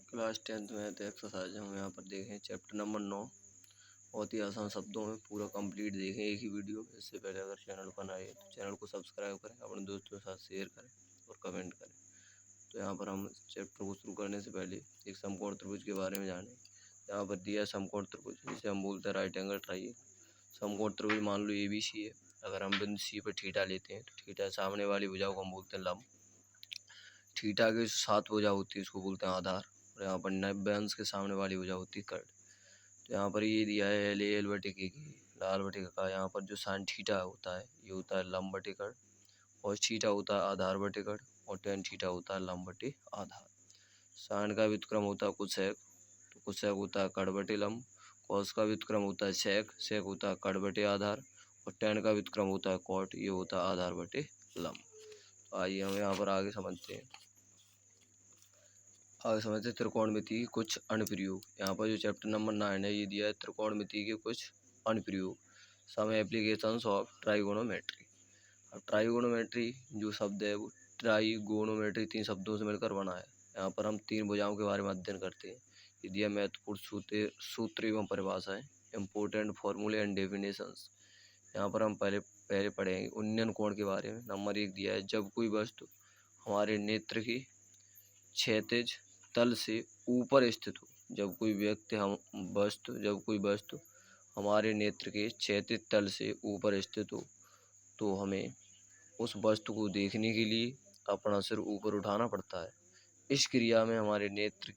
Class 10th में तो exercise हम यहाँ पर देखें चैप्टर नंबर 9। बहुत ही आसान शब्दों में पूरा कंप्लीट देखें एक ही वीडियो में। इससे पहले अगर चैनल पर आए तो चैनल को सब्सक्राइब करें, अपने दोस्तों के साथ शेयर करें और कमेंट करें। तो यहाँ पर हम चैप्टर को शुरू करने से पहले एक समकोण त्रिभुज के बारे में जानें। यहाँ पर दिया है समकोण त्रिभुज, जिसे हम बोलते हैं राइट एंगल ट्रायंगल। समकोण त्रिभुज मान लो ABC है। अगर हम बिंदु C पर थीटा लेते हैं तो थीटा सामने वाली भुजा को हम बोलते हैं लंब। थीटा के साथ भुजा होती है इसको बोलते हैं आधार। और यहाँ पर 90 अंश के सामने वाली भुजा होती है कर्ण। तो यहाँ पर ये दिया है L बटे के लाल बटे का। यहाँ पर जो साइन थीटा होता है ये होता है लंब बटे कर्ण, और थीटा होता है आधार बटे कर्ण, और टेन थीटा होता है लंब बटे आधार। साइन का व्युत्क्रम होता है कोसेक, तो कोसेक होता है कर्ण बटे लंब। कॉस का व्युत्क्रम होता है सेक, सेक होता है कर्ण बटे आधार। और टेन का व्युत्क्रम होता है कॉट, ये होता है आधार बटे लंब। तो आइए हम यहाँ पर आगे समझते हैं। त्रिकोणमिति के कुछ अनुप्रयोग। यहाँ पर जो चैप्टर नंबर 9 है ये दिया है त्रिकोणमिति के कुछ अनुप्रयोग। Some applications of trigonometry. अब ट्राइगोनोमेट्री जो शब्द है वो ट्राइगोनोमेट्री 3 शब्दों से मिलकर बना है। यहाँ पर हम 3 भुजाओं के बारे में अध्ययन करते हैं। ये दिया महत्वपूर्ण सूत्र एवं परिभाषाएं, इम्पोर्टेंट फॉर्मूले एंड डेफिनेशंस। यहाँ पर हम पहले पढ़ेंगे उन्नयन कोण के बारे में। नंबर 1 दिया है जब कोई वस्तु हमारे नेत्र की क्षैतिज तल से ऊपर स्थित हो। जब कोई वस्तु हमारे नेत्र के क्षैतिज तल से ऊपर स्थित हो तो हमें उस वस्तु को देखने के लिए अपना सिर ऊपर उठाना पड़ता है। इस क्रिया में हमारे नेत्र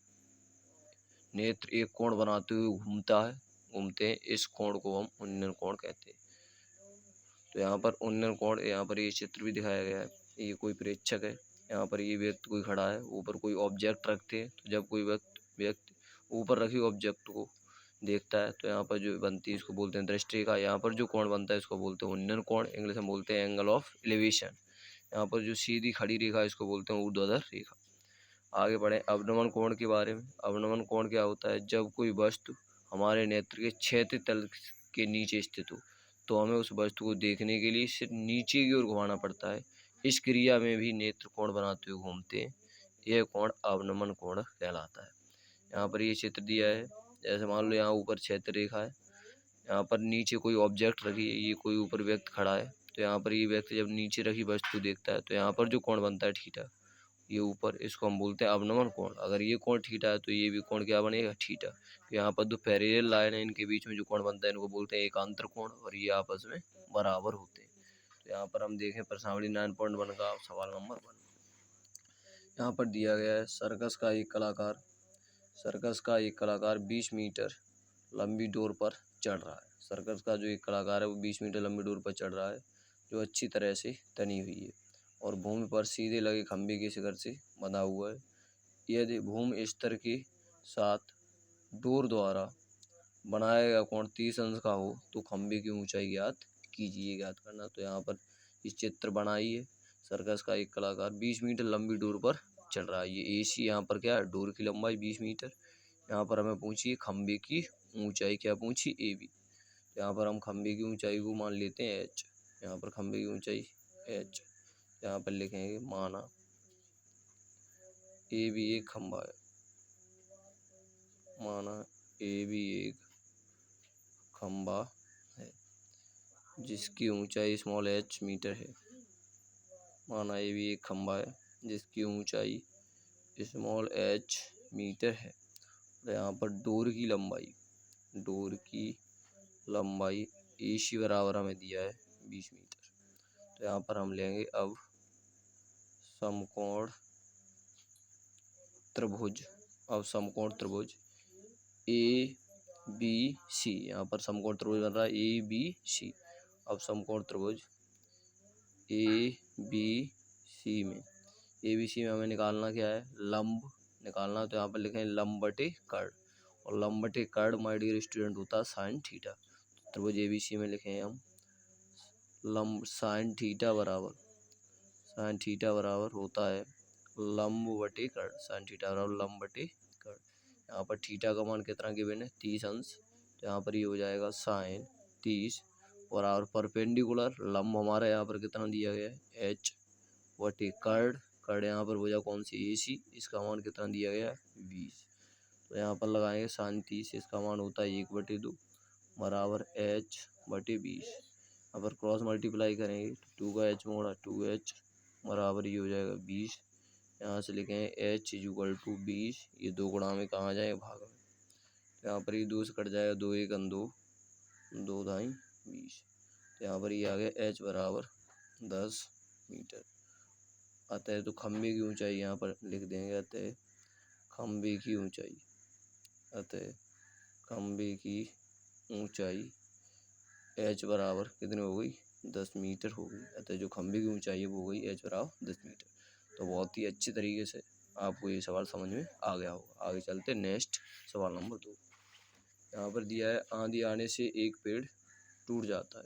एक कोण बनाते हुए घूमते हैं। इस कोण को हम उन्नयन कोण कहते हैं। तो यहाँ पर उन्नयन कोण, यहाँ पर ये चित्र भी दिखाया गया है। ये कोई प्रेक्षक है, यहाँ पर ये व्यक्ति कोई खड़ा है, ऊपर कोई ऑब्जेक्ट रखते हैं। तो जब कोई व्यक्ति ऊपर रखे ऑब्जेक्ट को देखता है तो यहाँ पर जो बनती है इसको बोलते हैं दृष्टि रेखा। यहाँ पर जो कोण बनता है इसको बोलते हैं उन्नयन कोण, इंग्लिश में बोलते हैं एंगल ऑफ एलिवेशन। यहाँ पर जो सीधी खड़ी रेखा इसको बोलते हैं ऊर्ध्वाधर रेखा। आगे बढ़े अवनमन कोण के बारे में। अवनमन कोण क्या होता है? जब कोई वस्तु हमारे नेत्र के क्षैतिज तल के नीचे स्थित हो तो हमें उस वस्तु को देखने के लिए सिर्फ नीचे की ओर घुमाना पड़ता है। इस क्रिया में भी नेत्र कोण बनाते हुए घूमते हैं। यह कोण अवनमन कोण कहलाता है। यहाँ पर ये चित्र दिया है, जैसे मान लो यहाँ ऊपर क्षैतिज रेखा है, यहाँ पर नीचे कोई ऑब्जेक्ट रखी है, ये कोई ऊपर व्यक्ति खड़ा है। तो यहाँ पर ये व्यक्ति जब नीचे रखी वस्तु देखता है तो यहाँ पर जो कोण बनता है थीटा, ये ऊपर, इसको हम बोलते हैं अवनमन कोण। अगर ये कोण थीटा है तो ये भी कोण क्या बनेगा? थीटा। तो यहाँ पर दो पैरेलल लाइन है, इनके बीच में जो कोण बनता है इनको बोलते हैं एकांतर कोण, और ये आपस में बराबर होते हैं। तो यहाँ पर हम देखें प्रश्नावली 9.1 का सवाल नंबर 1। यहाँ पर दिया गया है सर्कस का एक कलाकार 20 मीटर लंबी डोर पर चढ़ रहा है। सर्कस का जो एक कलाकार है वो 20 मीटर लंबी डोर पर चढ़ रहा है, जो अच्छी तरह से तनी हुई है और भूमि पर सीधे लगे खंभे के शिखर से बंधा हुआ है। यदि भूमि स्तर के साथ डोर द्वारा बनाया गया कोण 30 अंश का हो तो खंभे की ऊंचाई ज्ञात कीजिए। ज्ञात करना। तो यहाँ पर इस चित्र बनाई है। सर्कस का एक कलाकार 20 मीटर लंबी डोर पर चढ़ रहा है। ये AC यहाँ पर क्या है? डोर की लंबाई 20 मीटर। यहाँ पर हमें पूछिए खंभे की ऊंचाई, क्या पूछी? AB। यहाँ पर हम खंभे की ऊंचाई को मान लेते हैं H। यहाँ पर खंभे की ऊंचाई H, यहाँ पर लिखेंगे माना AB एक खंभा है, माना AB एक खंभा है जिसकी ऊंचाई स्मॉल h मीटर है। माना AB एक खंभा है जिसकी ऊंचाई स्मॉल h मीटर है। तो यहाँ पर डोर की लंबाई AC बराबर हमें दिया है 20 मीटर। तो यहाँ पर हम लेंगे अब समकोण त्रिभुज ABC। यहाँ पर समकोण त्रिभुज बन रहा है ABC। अब समकोण त्रिभुज ABC में हमें निकालना क्या है? लंब निकालना। तो यहाँ पर लिखें लंब बटे कर्ण, और लंब बटे कर्ण माय डियर स्टूडेंट होता है साइन थीटा। त्रिभुज ABC में लिखें हम लंब साइन थीटा बराबर होता है लंब बटे कर्ण। साइन थीटा बराबर लंब बटे कर्ण। यहाँ पर थीटा का मान कितना गिवन है? 30 अंश। तो यहाँ पर ये हो जाएगा साइन 30 बराबर परपेंडिकुलर लंब हमारा यहाँ पर कितना दिया गया है? H बटे कर्ण। यहाँ पर भुजा कौन सी? AC। इसका मान कितना दिया गया है? 20। तो यहाँ पर लगाएंगे साइन 30, इसका मान होता है 1/2 बराबर h/20। अगर क्रॉस मल्टीप्लाई करेंगे तो 2 का h मोड़ा 2h बराबर ये हो जाएगा 20। यहाँ से लिखेंगे h इक्वल टू 20, ये 2 गुणा में कहाँ जाएगा भाग में, तो यहाँ पर ये 2 से कट जाएगा, 2 1 2, 2 दाई 20। तो यहाँ पर ये आ गया h बराबर 10 मीटर। अतः तो खम्भे की ऊंचाई यहाँ पर लिख देंगे, अतः खम्भे की ऊंचाई, अतः खम्भे की ऊंचाई h बराबर कितनी हो गई 10 मीटर हो गई। अतः जो खम्भे की ऊंचाई है वो हो गई h बराबर 10 मीटर। तो बहुत ही अच्छी तरीके से आपको ये सवाल समझ में आ गया होगा। आगे चलते नेक्स्ट सवाल नंबर 2। यहाँ पर दिया है आंधी आने से एक पेड़ टूट जाता है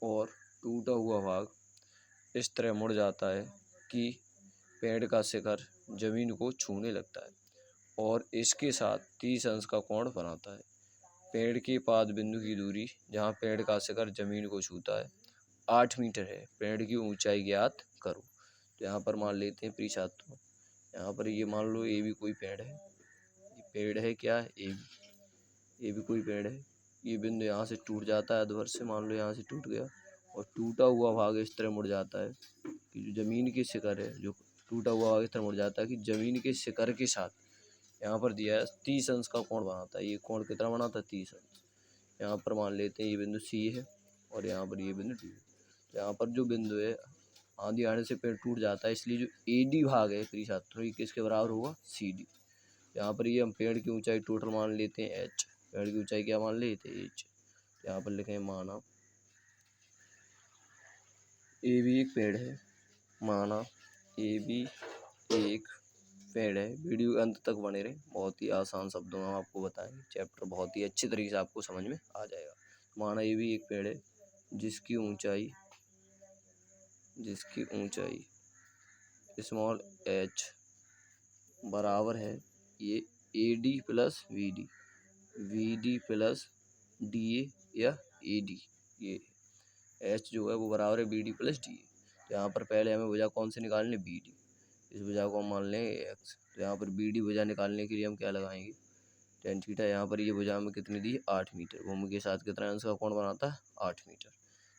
और टूटा हुआ भाग इस तरह मुड़ जाता है कि पेड़ का शिखर जमीन को छूने लगता है और इसके साथ 30 अंश का कोण बनाता है। पेड़ के पाद बिंदु की दूरी जहाँ पेड़ का शिखर जमीन को छूता है 8 मीटर है। पेड़ की ऊंचाई ज्ञात करो। तो यहाँ पर मान लेते हैं प्रिय छात्रों, यहाँ पर ये मान लो ये भी कोई पेड़ है, ये पेड़ है क्या है ये भी कोई पेड़ है। ये बिंदु यहाँ से टूट जाता है अधवर से, मान लो यहाँ से टूट गया और टूटा हुआ भाग इस तरह मुड़ जाता है कि जो जमीन के शिखर है, जो टूटा हुआ भाग इस तरह मुड़ जाता है कि जमीन के शिखर के साथ यहाँ पर दिया है 30 अंश का कोण बनाता है। ये कोण कितना बनाता है 30 अंश। यहाँ पर मान लेते हैं ये बिंदु सी है और यहाँ पर ये बिंदु डी है। तो यहाँ पर जो बिंदु है आंधी आने से पेड़ टूट जाता है, इसलिए जो एडी भाग है प्रिय छात्रों ये किसके बराबर होगा सी डी। यहाँ पर ये हम पेड़ की ऊंचाई टोटल मान लेते हैं एच, पेड़ की ऊंचाई क्या मान लेते हैं एच। यहाँ पर लिखें माना ए भी एक पेड़ है, माना ए भी एक पेड़ है। वीडियो अंत तक बने रहे, बहुत ही आसान शब्दों में हम आपको बताएंगे, चैप्टर बहुत ही अच्छी तरीके से आपको समझ में आ जाएगा। माना ये भी एक पेड़ है जिसकी ऊंचाई स्मॉल h बराबर है ये A D plus V D plus D A या ए डी। ये h जो है वो बराबर है B D plus D A. तो यहाँ पर पहले हमें भुजा कौन से निकालने बी डी, इस भुजा को हम मान लेंगे x। तो यहाँ पर बी डी भुजा निकालने के लिए हम क्या लगाएंगे टेन थीटा। यहाँ पर ये भुजा में कितनी दी 8 मीटर, भूमि के साथ कितना अंश का कोण बनाता है 8 मीटर।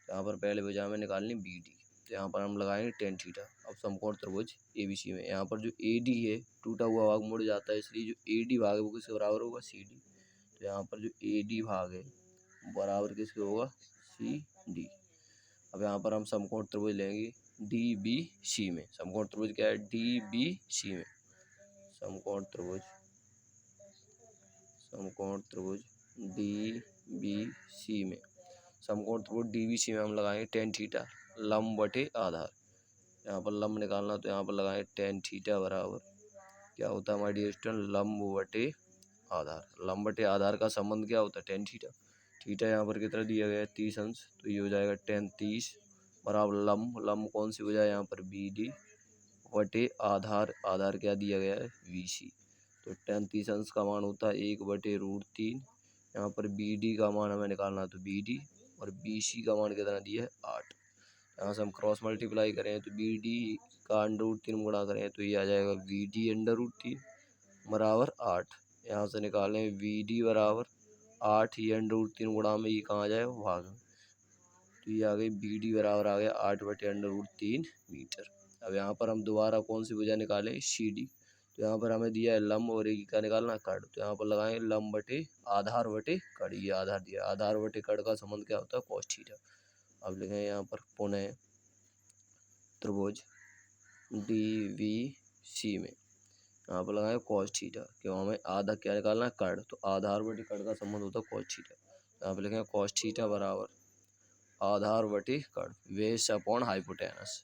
यहाँ पर पहले भुजा में निकालनी बी डी, तो यहाँ पर हम लगाएंगे टेन थीटा। अब समकोण त्रिभुज ए बी सी में यहाँ पर जो ए डी है टूटा हुआ भाग मुड़ जाता है, इसलिए जो ए डी भाग है वो किसके बराबर होगा सी डी। तो यहाँ पर जो ए डी भाग है बराबर किसके होगा सी डी। अब यहाँ पर हम समकोण त्रिभुज लेंगे डी बी सी में। समकोण त्रिभुज क्या है डी बी सी में, समकोण त्रिभुज डी बी सी में, समकोण त्रिभुज डी बी सी में हम लगाएंगे टेन थीटा लंब बटे आधार। यहाँ पर लंब निकालना तो यहाँ पर लगाएंगे टेन थीटा बराबर क्या होता है हमारे डियर स्टूडेंट लंब बटे आधार। लंब बटे आधार का संबंध क्या होता है टेन थीटा। थीटा यहाँ पर कितना दिया गया है 30 अंश, तो ये हो जाएगा टेन 30 बराबर लंब कौन सी वजह है यहाँ पर बी डी बटे आधार क्या दिया गया है वी सी। तो टेन 30 अंश का मान होता है 1/√3। यहाँ पर बी डी का मान हमें निकालना तो बी डी और बी सी का मान कितना दिया है 8। यहाँ से हम क्रॉस मल्टीप्लाई करें तो बी डी का √3 गुणा करें तो ये आ जाएगा वी डी √3 बराबर 8। यहाँ से निकालें वी डी बराबर 8, ये √3 गुणा में ये कहाँ आ जाएगा भाग में, तो ये आ गई बी डी बराबर आ गया 8/√3 मीटर। अब यहाँ पर हम दोबारा कौन सी भुजा निकालें सी डी। तो यहाँ पर हमें दिया है लंब और एक का निकालना कड़, तो यहाँ पर लगाएंगे लंब बटे आधार बटे कड़। ये आधार दिया, आधार बटे कड़ का संबंध क्या होता है कॉस थीटा। अब लिखें यहाँ पर पुनः त्रिभुज डी वी सी में यहाँ पर लगाएं कॉस थीटा, क्यों हमें आधा क्या निकालना है कड़, तो आधार बटे कड़ का संबंध होता है कॉस थीटा। यहाँ पर लिखें कॉस थीटा बराबर आधार बटे कड़ बेस अपॉन हाइपोटेनस।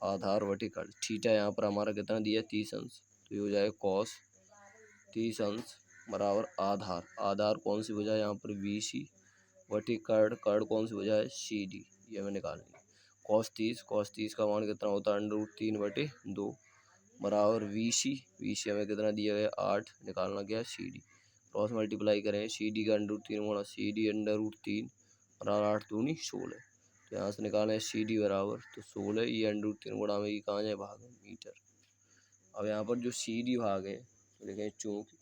आधार बटे कड़ थीटा यहाँ पर हमारा कितना दिया है 30 अंश, तो ये हो जाएगा कॉस 30 अंश बराबर आधार कौन सी भुजा है यहाँ पर बी सी बटे कड़ कौन सी भुजा है सी डी। ये हमें निकालनी है कॉस 30 का मान कितना होता है √3/2 बराबर वी सी हमें कितना दिया गया 8, निकालना क्या है सी डी। क्रॉस मल्टीप्लाई करें सी डी का √3 गुणा सी डी √3 बराबर 8 दूनी 16। तो यहाँ से निकालें सी डी बराबर तो 16, ये √3 गुणा में ये कहाँ जाए भाग मीटर। अब यहाँ पर जो सी डी भाग है तो देखें चूँकि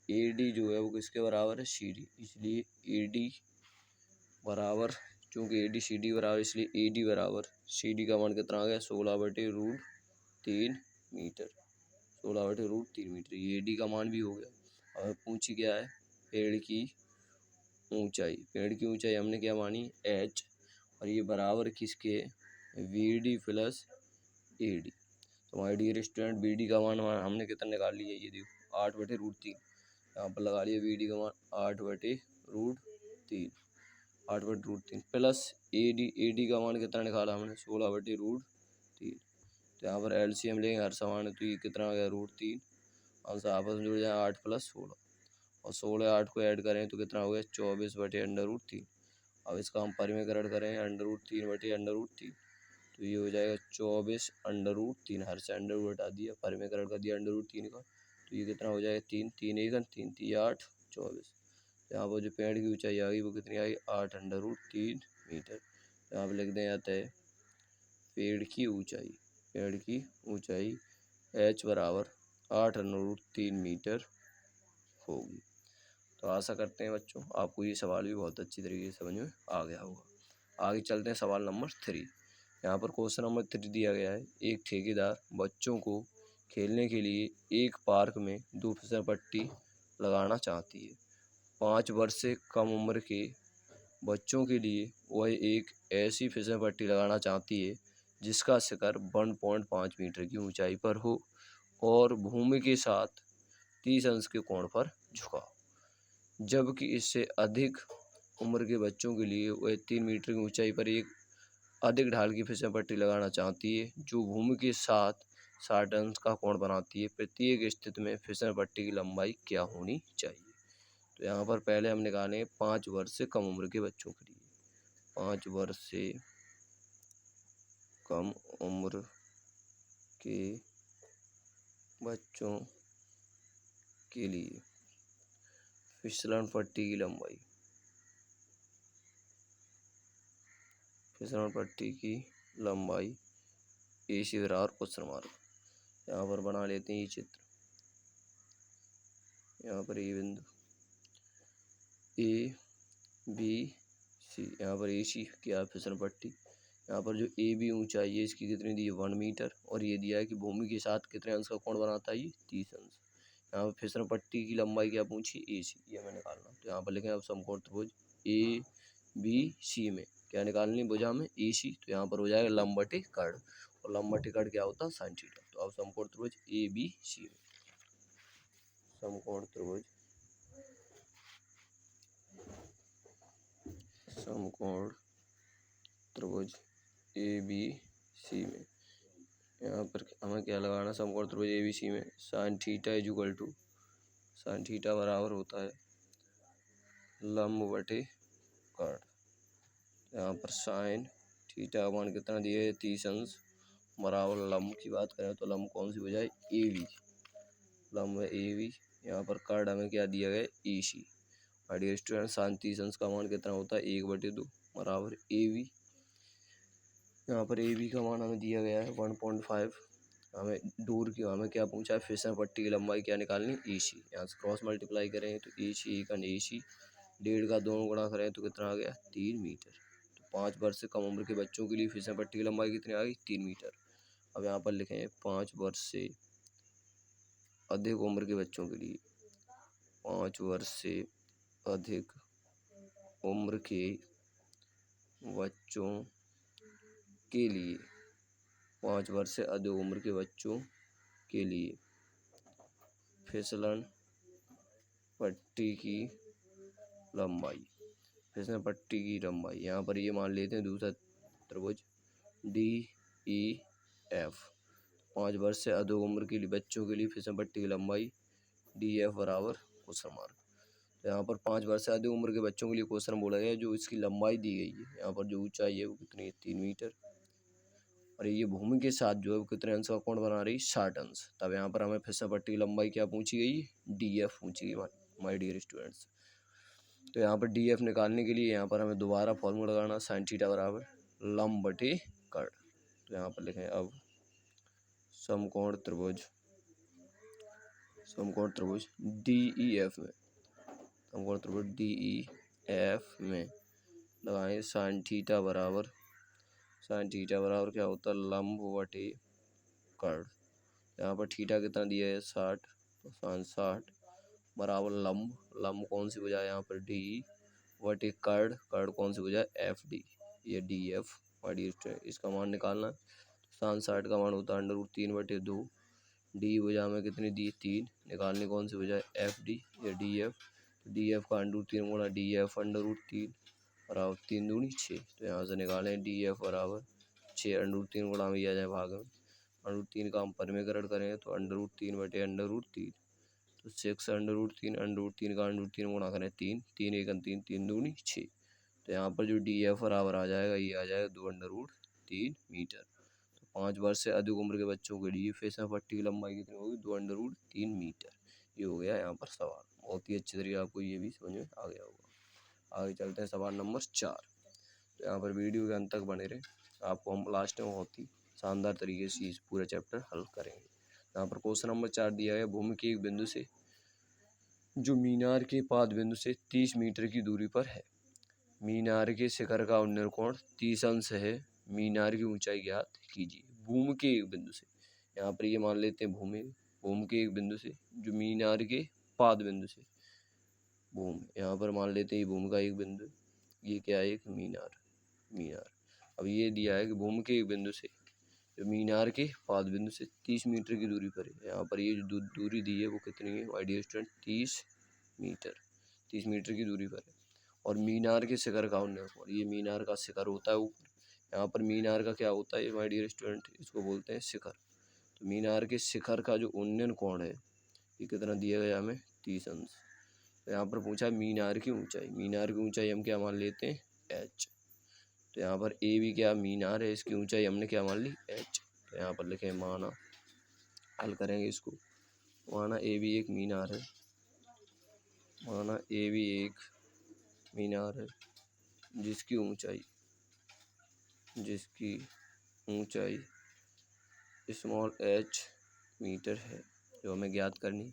AD जो है वो किसके बराबर है, CD, इसलिए AD बराबर, चूँकि AD CD बराबर इसलिए AD बराबर CD का मान कितना आ गया, 16/√3 मीटर, 16/√3 मीटर, ये AD का मान भी हो गया। अब पूछी क्या है, पेड़ की ऊंचाई, पेड़ की ऊंचाई हमने क्या मानी, H, और ये बराबर किसके, VD प्लस AD। तो माय डियर स्टूडेंट BD का मान हमने कितना निकाल लिया, ये देखो 8/√3, यहाँ पर लगा लिया BD का मान 8/√3, 8/√3 प्लस AD का मान कितना निकाला हमने, 16/√3। तो यहाँ पर LCM लेंगे हर समान, तो ये कितना आ गया, √3, आंसर आपस में जुड़ जाए 8 + 16, और 16 8 को ऐड करें तो कितना हो गया, 24/√3। अब इसका हम परिमेयकरण करें √3/√3, तो ये हो जाएगा 24/√3, हर से अंडर रूट हटा दिया, परिमेयकरण कर दिया √3 का, तो ये कितना हो जाएगा, 3 3 1 3 3 8 24। यहाँ पर जो पेड़ की ऊंचाई आ गई वो कितनी आई, 8/√3 मीटर। यहाँ पर लिख दें जाता है पेड़ की ऊंचाई H बराबर 8/√3 मीटर होगी। तो आशा करते हैं बच्चों आपको ये सवाल भी बहुत अच्छी तरीके से समझ में आ गया होगा। आगे चलते हैं सवाल नंबर 3। यहाँ पर क्वेश्चन नंबर 3 दिया गया है, एक ठेकेदार बच्चों को खेलने के लिए एक पार्क में 2 फिसल पट्टी लगाना चाहती है। 5 वर्ष से कम उम्र के बच्चों के लिए वह एक ऐसी फिसल पट्टी लगाना चाहती है जिसका शिखर 1.5 मीटर की ऊंचाई पर हो और भूमि के साथ 30 अंश के कोण पर झुका हो। जबकि इससे अधिक उम्र के बच्चों के लिए वह 3 मीटर की ऊंचाई पर एक अधिक ढाल की फिसल पट्टी लगाना चाहती है जो भूमि के साथ 60 अंश का कोण बनाती है। प्रत्येक स्थिति में फिसल पट्टी की लंबाई क्या होनी चाहिए। तो यहाँ पर पहले हम निकालें 5 वर्ष से कम उम्र के बच्चों के लिए, 5 वर्ष से कम उम्र के बच्चों के लिए फिसलन पट्टी की लंबाई, फिसलन पट्टी की लंबाई AC बराबर क्वेश्चन मार्क। यहाँ पर बना लेते हैं ये चित्र, यहाँ पर ये बिंदु ABC, यहाँ पर AC क्या है, फिसल पट्टी। यहाँ पर जो AB ऊंचाई है इसकी कितनी दी है, 1 मीटर, और ये दिया है कि भूमि के साथ कितने अंश का कोण बनाता है, ये 30 अंश। यहाँ पर फिसल पट्टी की लंबाई क्या पूछी, AC, ये हमें निकालना। तो यहाँ पर लिखें अब समकोण त्रिभुज ABC में क्या निकालनी, भुजा में AC, तो यहाँ पर हो जाएगा लंब बटे कर्ण, और लंब बटे कर्ण क्या होता है, sin थीटा। तो अब समकोण त्रिभुज ABC में, समकोण त्रिभुज ABC में यहाँ पर हमें क्या लगाना, समकोण त्रिभुज ABC में sin theta equal to, sin theta बराबर होता है लंब बटे कर्ण। यहाँ पर sin थीटा का मान कितना दिया है, 30 अंश, बराबर लंब की बात करें तो लंब कौन सी हो जाए, AB, लंब AB। यहाँ पर कर्ण हमें क्या दिया गया, AC। डियर स्टूडेंट sin 30 अंश का मान कितना होता है, 1/2 बराबर AB। यहाँ पर AB का मान हमें दिया गया है 1.5, हमें दूर की हमें क्या पूछा है, फिसल पट्टी की लंबाई क्या निकालनी, AC। यहाँ से क्रॉस मल्टीप्लाई करें तो AC 1 AC, 1.5 का 2 गुणा करें तो कितना आ गया, 3 मीटर। तो 5 वर्ष से कम उम्र के बच्चों के लिए फिसल पट्टी की लंबाई कितनी आ गई, 3 मीटर। अब यहाँ पर लिखें 5 वर्ष से अधिक उम्र के बच्चों के लिए, 5 वर्ष से अधिक उम्र के बच्चों के लिए, 5 वर्ष से अधिक उम्र के बच्चों के लिए फिसलन पट्टी की लंबाई, फिसलन पट्टी की लंबाई, यहाँ पर ये मान लेते हैं दूसरा त्रिभुज DEF। 5 वर्ष से अधिक उम्र के लिए बच्चों के लिए फिसलन पट्टी की लंबाई DF बराबर क्वेश्चन मार्क। तो यहाँ पर 5 वर्ष से अधिक उम्र के बच्चों के लिए क्वेश्चन बोला गया है, जो इसकी लंबाई दी गई है, यहाँ पर जो ऊंचाई है वो कितनी है, 3 मीटर, और ये भूमि के साथ जो है वो कितने अंश का कोण बना रही, 60 अंश। तब यहाँ पर हमें फिसल पट्टी की लंबाई क्या पूछी गई, DF पूछी गई माय डियर स्टूडेंट्स। तो यहाँ पर DF निकालने के लिए यहाँ पर हमें दोबारा फॉर्मूला लगाना, sin थीटा बराबर लंब बटे कर्ण। तो यहाँ पर लिखें अब समकोण त्रिभुज समकोण त्रिभुज DEF में, समकोण त्रिभुज DEF में लगाएंगे साइन थीटा बराबर क्या होता है, लंब बटे कर्ण। यहाँ पर थीटा कितना दिया है 60, तो साइन 60 बराबर लंब कौन सी भुजा है यहाँ पर D बटे कर्ण कौन सी भुजा है FD, ये DF। इसका मान निकालना है। साइन 60 का मान होता है √3/2। D भुजा में कितनी दी 3, निकालनी कौन सी भुजा है FD या DF। DF का √3 गुणा DF √3 बराबर 3 दूनी 6। तो यहाँ से निकालें DF बराबर 6 √3 गुणा में आ जाए भाग में, √3 का हम परिमेयकरण करेंगे तो √3/√3 तो 6 √3 का √3 गुणा करें 3 3 1 3 3 दूनी 6। तो यहाँ पर जो DF बराबर आ जाएगा ये आ जाएगा 2√3 मीटर। तो 5 वर्ष से अधिक उम्र के बच्चों के लिए फिसलन पट्टी की लंबाई कितनी होगी 2√3 मीटर। ये हो गया यहाँ पर सवाल। बहुत ही अच्छी तरीके आपको ये भी समझ में आ गया होगा। आगे चलते हैं सवाल नंबर 4। तो यहाँ पर वीडियो के अंत तक बने रहे, आपको हम लास्ट में बहुत ही शानदार तरीके से इस पूरा चैप्टर हल करेंगे। यहाँ पर क्वेश्चन नंबर 4 दिया है, भूमि के एक बिंदु से जो मीनार के पाद बिंदु से 30 मीटर की दूरी पर है, मीनार के शिखर का उन्नयन कोण 30 अंश है, मीनार की ऊंचाई ज्ञात कीजिए। भूमि के एक बिंदु से, यहाँ पर ये मान लेते हैं भूमि के एक बिंदु से जो मीनार के पाद बिंदु से, भूमि यहाँ पर मान लेते हैं भूमि का एक बिंदु, ये क्या है एक मीनार। अब ये दिया है कि भूमि के एक बिंदु से जो मीनार के पाद बिंदु से 30 मीटर की दूरी पर है। यहाँ पर ये जो दूरी दी है वो कितनी है माय डियर स्टूडेंट 30 मीटर की दूरी पर है। और मीनार के शिखर का उन्नयन कोण, ये मीनार का शिखर होता है ऊपर, यहाँ पर मीनार का क्या होता है माय डियर स्टूडेंट, इसको बोलते हैं शिखर। तो मीनार के शिखर का जो उन्नयन कोण है ये कितना दिया गया हमें 30 अंश। तो यहाँ पर पूछा मीनार की ऊंचाई हम क्या मान लेते हैं h। तो यहाँ पर ए भी क्या मीनार है, इसकी ऊंचाई हमने क्या मान ली h। तो यहाँ पर लिखे माना, हल करेंगे इसको, माना ए भी एक मीनार है जिसकी ऊंचाई स्मॉल h मीटर है जो हमें ज्ञात करनी।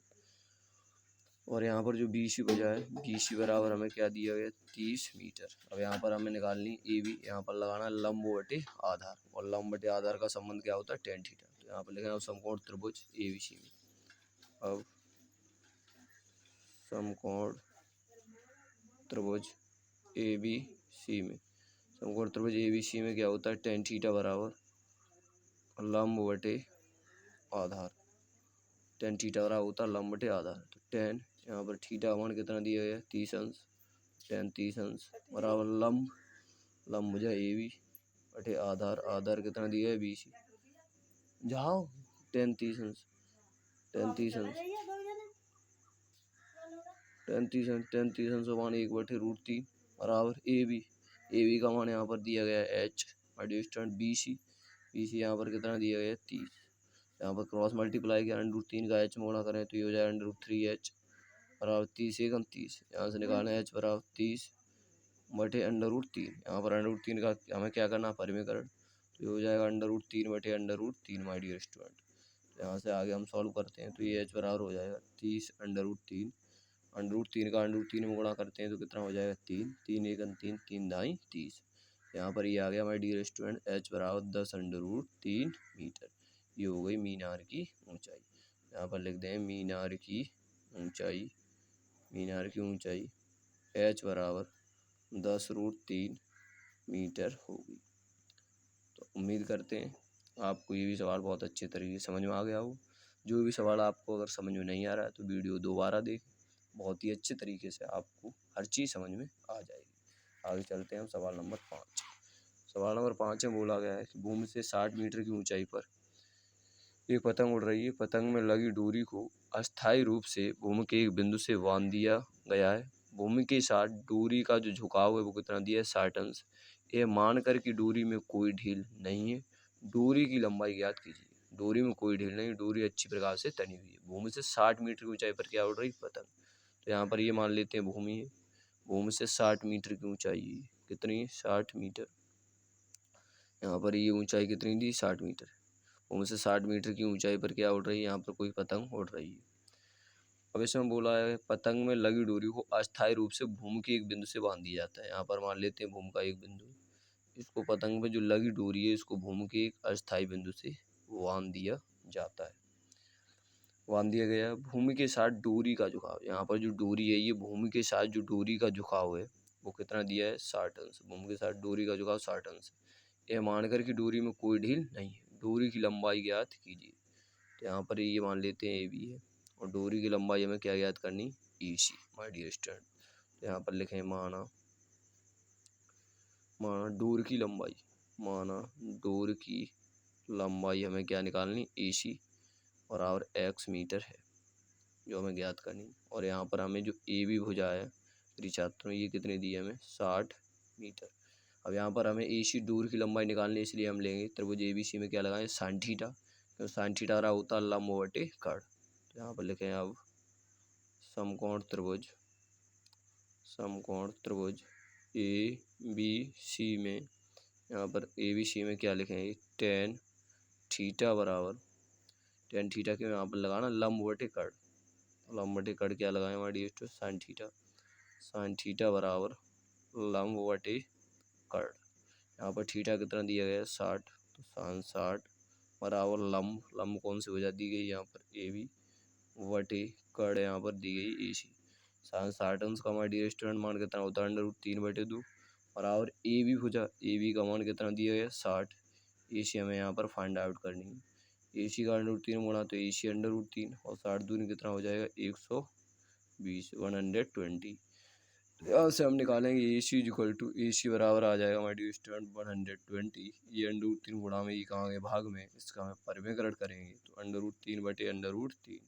और यहाँ पर जो BC बचा है, BC बराबर हमें क्या दिया गया 30 मीटर। अब यहाँ पर हमें निकालनी AB, यहाँ पर लगाना लंब बटे आधार, और लंब बटे आधार का संबंध क्या होता है tan थीटा। तो यहाँ पर लिखना समकोण त्रिभुज ABC में, अब समकोण त्रिभुज ABC में क्या होता है tan थीटा बराबर लंब बटे आधार, tan थीटा बराबर होता है लंब बटे आधार। तो tan यहाँ पर थीटा का मान कितना दिया गया 30 अंश, tan 30 अंश बराबर लंब भुजा AB बटे आधार कितना दिया है BC, जाओ tan 30 अंश मान 1/√3 बराबर AB का मान यहाँ पर दिया गया है h, डिस्टेंस BC यहाँ पर कितना दिया गया है 30। यहाँ पर क्रॉस मल्टीप्लाई किया √3 का h में गुणा करें तो ये हो जाएगा √3h बराबर 30 1 30। यहाँ से निकालना h बराबर 30 बटे √3, यहाँ पर √3 का हमें क्या करना परिमेयकरण, तो ये हो जाएगा √3 बटे √3 माय डियर स्टूडेंट। यहाँ से आगे हम सॉल्व करते हैं तो ये h बराबर हो जाएगा 30 √3 का √3 में गुणा करते हैं तो कितना हो जाएगा 3 3 1 3 3 दाई 30। यहाँ पर ये आ गया माय डियर स्टूडेंट h बराबर 10 √3 मीटर। ये हो गई मीनार की ऊंचाई। यहाँ पर लिख दें मीनार की ऊंचाई h बराबर 10√3 मीटर होगी। तो उम्मीद करते हैं आपको ये भी सवाल बहुत अच्छे तरीके से समझ में आ गया हो। जो भी सवाल आपको अगर समझ में नहीं आ रहा है तो वीडियो दोबारा देखें, बहुत ही अच्छे तरीके से आपको हर चीज़ समझ में आ जाएगी। आगे चलते हैं हम सवाल नंबर 5। सवाल नंबर 5 में बोला गया है कि भूमि से 60 मीटर की ऊंचाई पर एक पतंग उड़ रही है, पतंग में लगी डोरी को अस्थायी रूप से भूमि के एक बिंदु से बांध दिया गया है। भूमि के साथ डोरी का जो झुकाव है वो कितना दिया है 60 अंश। यह मानकर कि डोरी में कोई ढील नहीं है, डोरी की लंबाई ज्ञात कीजिए। डोरी में कोई ढील नहीं, डोरी अच्छी प्रकार से तनी हुई है। भूमि से 60 मीटर की ऊंचाई पर क्या उड़ रही पतंग। तो यहाँ पर ये मान लेते हैं भूमि है, भूमि से 60 मीटर की ऊंचाई है, कितनी है 60 मीटर। यहाँ पर ये ऊंचाई कितनी दी 60 मीटर। भूमि से 60 मीटर की ऊंचाई पर क्या उड़ रही है, यहाँ पर कोई पतंग उड़ रही है। अब इसमें बोला है पतंग में लगी डोरी को अस्थायी रूप से भूमि के एक बिंदु से बांध दिया जाता है। यहाँ पर मान लेते हैं भूमि का एक बिंदु, इसको पतंग में जो लगी डोरी है इसको भूमि के एक अस्थायी बिंदु से बांध दिया जाता है, बांध दिया गया। भूमि के साथ डोरी का झुकाव, यहाँ पर जो डोरी है ये भूमि के साथ जो डोरी का झुकाव है वो कितना दिया है 60 अंश। भूमि के साथ डोरी का झुकाव 60 अंश। यह मानकर कि डोरी में कोई ढील नहीं है, डोरी की लंबाई ज्ञात कीजिए। तो यहाँ पर ये मान लेते हैं ए बी है और डोरी की लंबाई हमें क्या ज्ञात करनी, ई सी माय डियर स्टूडेंट। तो यहाँ पर लिखें माना डोर की लंबाई, माना डोर की लंबाई हमें क्या निकालनी, ए सी और एक्स मीटर है जो हमें ज्ञात करनी। और यहाँ पर हमें जो ए बी भुजा है प्रिय छात्रों ये कितने दी है हमें 60 मीटर। अब यहाँ पर हमें ए सी डोर की लंबाई निकालनी है, इसलिए हम लेंगे त्रिभुज ए बी सी में क्या लगाएं साइन थीटा, तो साइन थीटा रहा होता है लंब बटे कर्ण। तो यहाँ पर लिखें अब समकोण त्रिभुज ए बी सी में, यहाँ पर ए बी सी में क्या लिखेंगे टेन थीटा बराबर, टेन थीटा के यहाँ पर लगाना लंब बटे कर्ण, लंब बटे कर्ण क्या लगाएं हमारी साइन थीटा, साइन थीटा बराबर लंब बटे कर्ण। यहाँ पर थीटा कितना दिया गया है 60, तो साइन 60 बराबर लंब, लंब कौन सी वजह दी गई यहाँ पर ए बी बटे कर्ण यहाँ पर दी गई ए सी। साइन 60 अंश का हमारा डियर स्टूडेंट मान कितना होता है √3/2 बराबर ए बी भुजा, ए बी का मान कितना दिया गया 60, ए सी हमें यहाँ पर फाइंड आउट करनी है। ए सी का √3 गुणा तो ए सी √3 और 60 दूनी कितना हो जाएगा 120 120। यहाँ से हम निकालेंगे ए सी इक्वल टू ए सी बराबर आ जाएगा हमारे डियर स्टूडेंट 120, ये √3 गुणा में ये कहाँ गए भाग में, इसका हमें परिमेयकरण करेंगे तो √3/√3।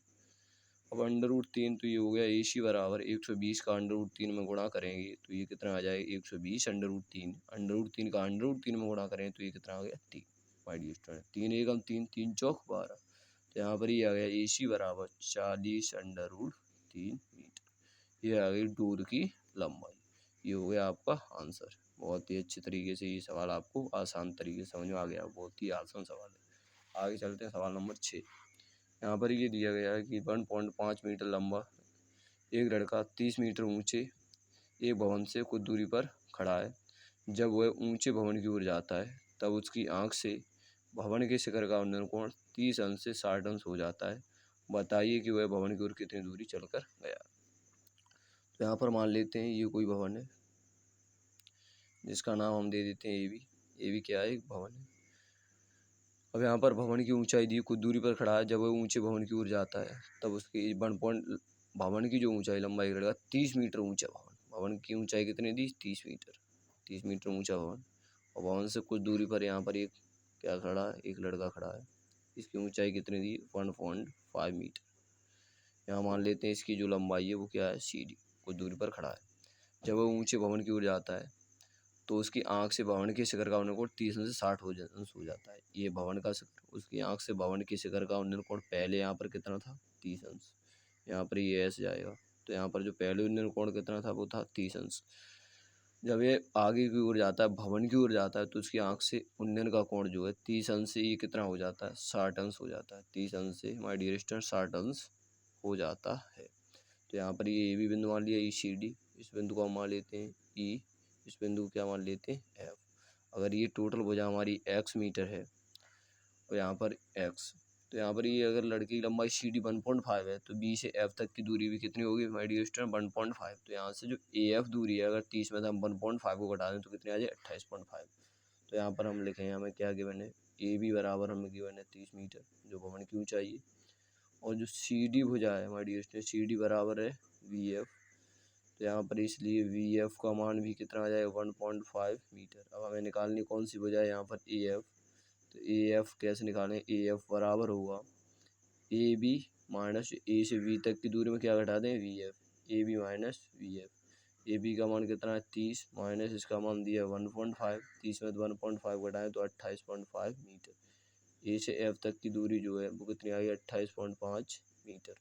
अब √3 तो ये हो गया ए सी बराबर 120 का √3 में गुणा करेंगे तो ये कितना आ जाएगा 120 √3, √3 का √3 में गुणा करें तो ये कितना आ गया 3 माय डियर स्टूडेंट, 3 एकम 3, 3 चौक 12। तो यहाँ पर ये आ गया ए सी बराबर 40 √3 मीटर, ये आ गई डोर की लंबाई। ये हो गया आपका आंसर। बहुत ही अच्छे तरीके से ये सवाल आपको आसान तरीके से समझ में आ गया, बहुत ही आसान सवाल है। आगे चलते हैं सवाल नंबर 6। यहाँ पर ये दिया गया है कि 1.5 मीटर लंबा एक लड़का 30 मीटर ऊंचे एक भवन से कुछ दूरी पर खड़ा है। जब वह ऊंचे भवन की ओर जाता है तब उसकी आंख से भवन के शिखर का उन्नयन कोण 30 अंश से 60 अंश हो जाता है। बताइए कि वह भवन की ओर कितनी दूरी चलकर गया। तो यहाँ पर मान लेते हैं ये कोई भवन है जिसका नाम हम दे देते हैं ए बी। ए बी क्या है, एक भवन है। अब यहाँ पर भवन की ऊंचाई दी कुछ दूरी पर खड़ा है, जब वह ऊंचे भवन की ओर जाता है तब उसकी भवन की जो ऊंचाई लंबाई रहेगा 30 मीटर ऊंचा भवन, भवन की ऊंचाई कितनी दी 30 मीटर, 30 मीटर ऊंचा भवन। और भवन से कुछ दूरी पर यहाँ पर एक क्या खड़ा है, एक लड़का खड़ा है, इसकी ऊंचाई कितनी दी 1.5 मीटर। यहाँ मान लेते हैं इसकी जो लंबाई है वो क्या है सी डी, कुछ दूरी पर खड़ा है। जब वह ऊंचे भवन की ओर जाता है तो उसकी आंख से भवन के शिखर का उन्नयन कोण 30 अंश से 60 अंश हो जाता है। ये भवन का शिखर, उसकी आंख से भवन के शिखर का उन्नयन कोण पहले यहाँ पर कितना था 30 अंश, यहाँ पर ये ऐसे जाएगा तो यहाँ पर जो पहले उन्नयन कोण कितना था वो था 30 अंश। जब ये आगे की ओर जाता है, भवन की ओर जाता है, तो उसकी आंख से उन्नयन का कोण जो है 30 अंश से ये कितना हो जाता है 60 अंश हो जाता है। 30 अंश से माय डियर स्टूडेंट 60 अंश हो जाता है। तो यहाँ पर ये भी बिंदु मान लिया ई सी डी, इस बिंदु को हम मान लेते हैं ई, इस बिंदु को क्या मान लेते हैं एफ। अगर ये टोटल भुजा हमारी एक्स मीटर है और यहाँ पर एक्स, तो यहाँ पर ये अगर लड़की की लंबाई सी डी 1.5 है तो बी से एफ तक की दूरी भी कितनी होगी माय डियर स्टूडेंट 1.5। तो यहाँ से जो ए एफ दूरी है अगर 30 में से हम 1.5 को घटा दें तो कितनी आ जाए 28.5। तो यहाँ पर हम लिखें हमें क्या गिवन है, ए बी बराबर हमें गिवन है 30 मीटर जो भवन की ऊंचाई है, और जो सी डी भुजा है हमारी स्टूडेंट सी डी बराबर है वी एफ। तो यहाँ पर इसलिए वी एफ का मान भी कितना आ जाएगा 1.5 मीटर। अब हमें निकालनी कौन सी भुजा है यहाँ पर ए एफ, तो ए एफ कैसे निकालें, ए एफ बराबर होगा ए बी माइनस ए से बी तक की दूरी में क्या घटा दें V F, A B minus V F. A B का मान कितना है 30 माइनस इसका मान दिया 1.5, 30 में 1.5 घटाएं तो 28.5 मीटर। ए से एफ तक की दूरी जो है वो कितनी आई 28.5 मीटर।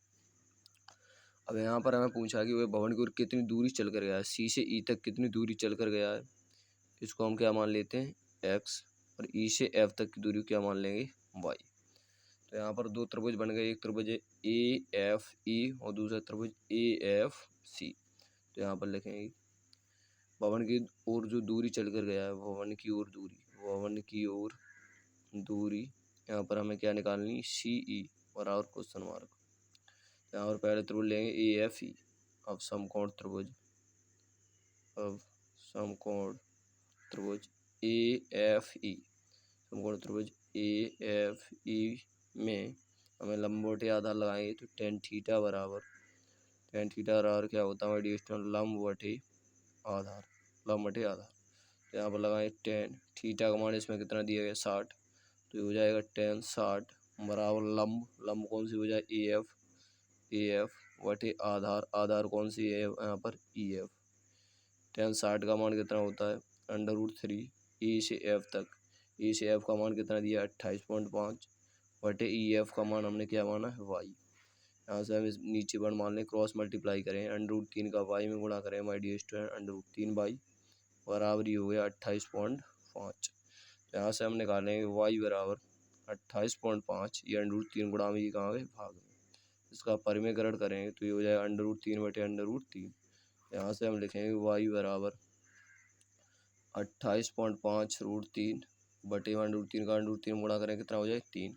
अब यहाँ पर हमें पूछा कि वह भवन की ओर कितनी दूरी चल कर गया है, सी से ई तक कितनी दूरी चल कर गया है, इसको हम क्या मान लेते हैं एक्स, और ई से एफ तक की दूरी क्या मान लेंगे वाई। तो यहाँ पर दो त्रिभुज बन गए, एक त्रिभुज है AFE और दूसरा त्रिभुज AFC। तो यहाँ पर लिखेंगे भवन की ओर जो दूरी चल कर गया है, भवन की ओर दूरी, भवन की ओर दूरी, यहाँ पर हमें क्या निकालनी, CE बराबर क्वेश्चन मार्क। यहाँ पर पहले त्रिभुज लेंगे AFE। अब समकोण त्रिभुज, अब समकोण त्रिभुज AFE, समकोण त्रिभुज AFE में हमें लंबवती आधार लगाएंगे। तो tan थीटा बराबर क्या होता है हमारी स्टूडेंट, लंबवती आधार, लंबवती आधार। तो यहाँ पर लगाएं tan थीटा का मान इसमें कितना दिया गया 60, तो ये हो जाएगा tan 60 बराबर लंब कौन सी हो जाए AF वटे आधार, आधार कौन सी है यहाँ पर EF। tan 60 का मान कितना होता है √3 E से F तक, E से F का मान कितना दिया 28.5 वटे EF का मान हमने क्या माना है y। यहाँ से हम इस नीचे वन मान लें, क्रॉस मल्टीप्लाई करें, √3 का y में गुणा करें माय डियर स्टूडेंट, √3y बराबर ही हो गया 28.5। यहाँ से हम निकालेंगे y बराबर 28.5, ये √3 गुणा में ये कहाँ गए भाग में, इसका परिमेयकरण करेंगे तो ये हो जाएगा √3 बटे √3। यहाँ से हम लिखेंगे y बराबर 28.5 √3 बटे 1√3 का √3 गुणा करें कितना हो जाएगा 3,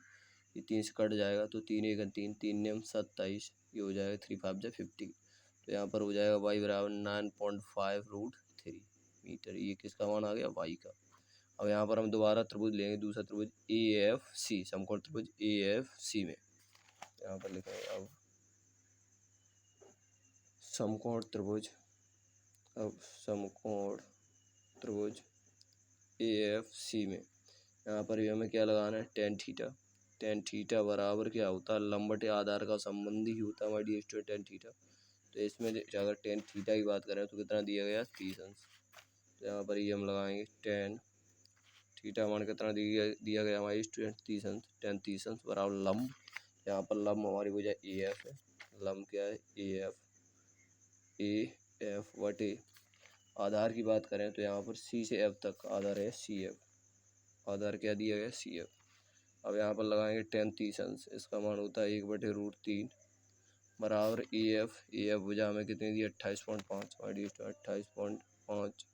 ये 3 से कट जाएगा तो 3 1 3, 3 नेम 27, ये हो जाएगा 3 5 जा 50। तो यहाँ पर हो जाएगा y बराबर 9.5 √3 मीटर, ये किसका मान आ गया y का। अब यहाँ पर हम दोबारा त्रिभुज लेंगे, दूसरा त्रिभुज AFC, समकोण त्रिभुज AFC में यहाँ पर लिखेंगे अब समकोण त्रिभुज, अब समकोण त्रिभुज AFC में यहाँ पर भी हमें क्या लगाना है tan थीटा। tan थीटा बराबर क्या होता है लंबवती आधार का संबंधी ही होता है हमारी डियर स्टूडेंट tan थीटा। तो इसमें अगर tan थीटा की बात करें तो कितना दिया गया 30 अंश। तो यहाँ पर ये हम लगाएंगे tan थीटा मान कितना दिया गया हमारी स्टूडेंट 30 अंश, tan 30 अंश बराबर लंब, यहाँ पर लंब हमारी वजह AF है, लंब क्या है AF वटे आधार की बात करें तो यहाँ पर C से F तक आधार है CF, आधार क्या दिया गया CF। अब यहाँ पर लगाएंगे tan 30 अंश, इसका मान होता है 1/√3 बराबर AF वजह हमें कितनी दी 28.5 28.5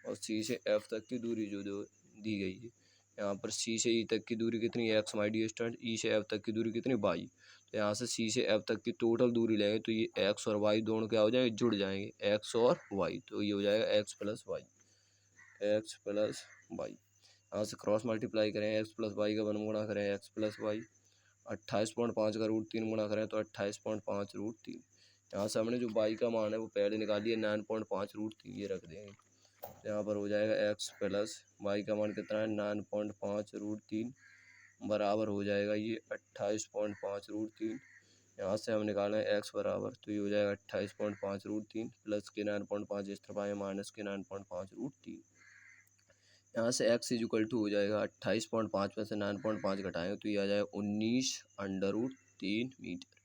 और C से F तक की दूरी जो दी गई है, यहाँ पर C से E तक की दूरी कितनी है x माई डी स्टूडेंट, E से F तक की दूरी कितनी y। तो यहाँ से C से F तक की टोटल दूरी लेंगे तो ये x और y दोनों क्या हो जाएंगे जुड़ जाएंगे, x और y, तो ये हो जाएगा x प्लस y। यहाँ से क्रॉस मल्टीप्लाई करें x प्लस y का वन गुणा करें x प्लस y, 28.5 का √3 गुणा करें तो 28.5 √3। यहाँ से हमने जो y का मान है वो पहले निकाल लिया 9.5 √3, ये रख देंगे। यहाँ पर हो जाएगा x प्लस y का मान कितना है 9.5 √3 बराबर हो जाएगा ये 28.5 √3। यहाँ से हम निकालें x बराबर, तो ये हो जाएगा 28.5 √3 प्लस के 9.5 इस तरफ आए माइनस के 9.5 √3। यहाँ से x इक्वल टू हो जाएगा 28.5 में से 9.5 घटाएंगे तो ये आ जाएगा 19√3 मीटर।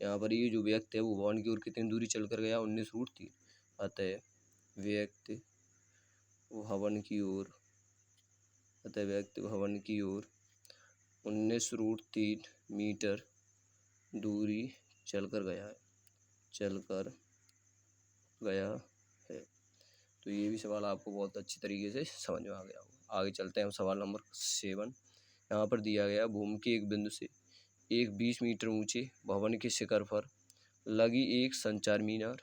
यहाँ पर ये जो व्यक्ति है वो भवन की ओर कितनी दूरी चल कर गया 19√3, अतः व्यक्ति भवन की ओर 19√3 मीटर दूरी चल कर गया है। तो ये भी सवाल आपको बहुत अच्छी तरीके से समझ में आ गया होगा। आगे चलते हैं हम सवाल नंबर 7। यहाँ पर दिया गया भूमि के एक बिंदु से एक 20 मीटर ऊंचे भवन के शिखर पर लगी एक संचार मीनार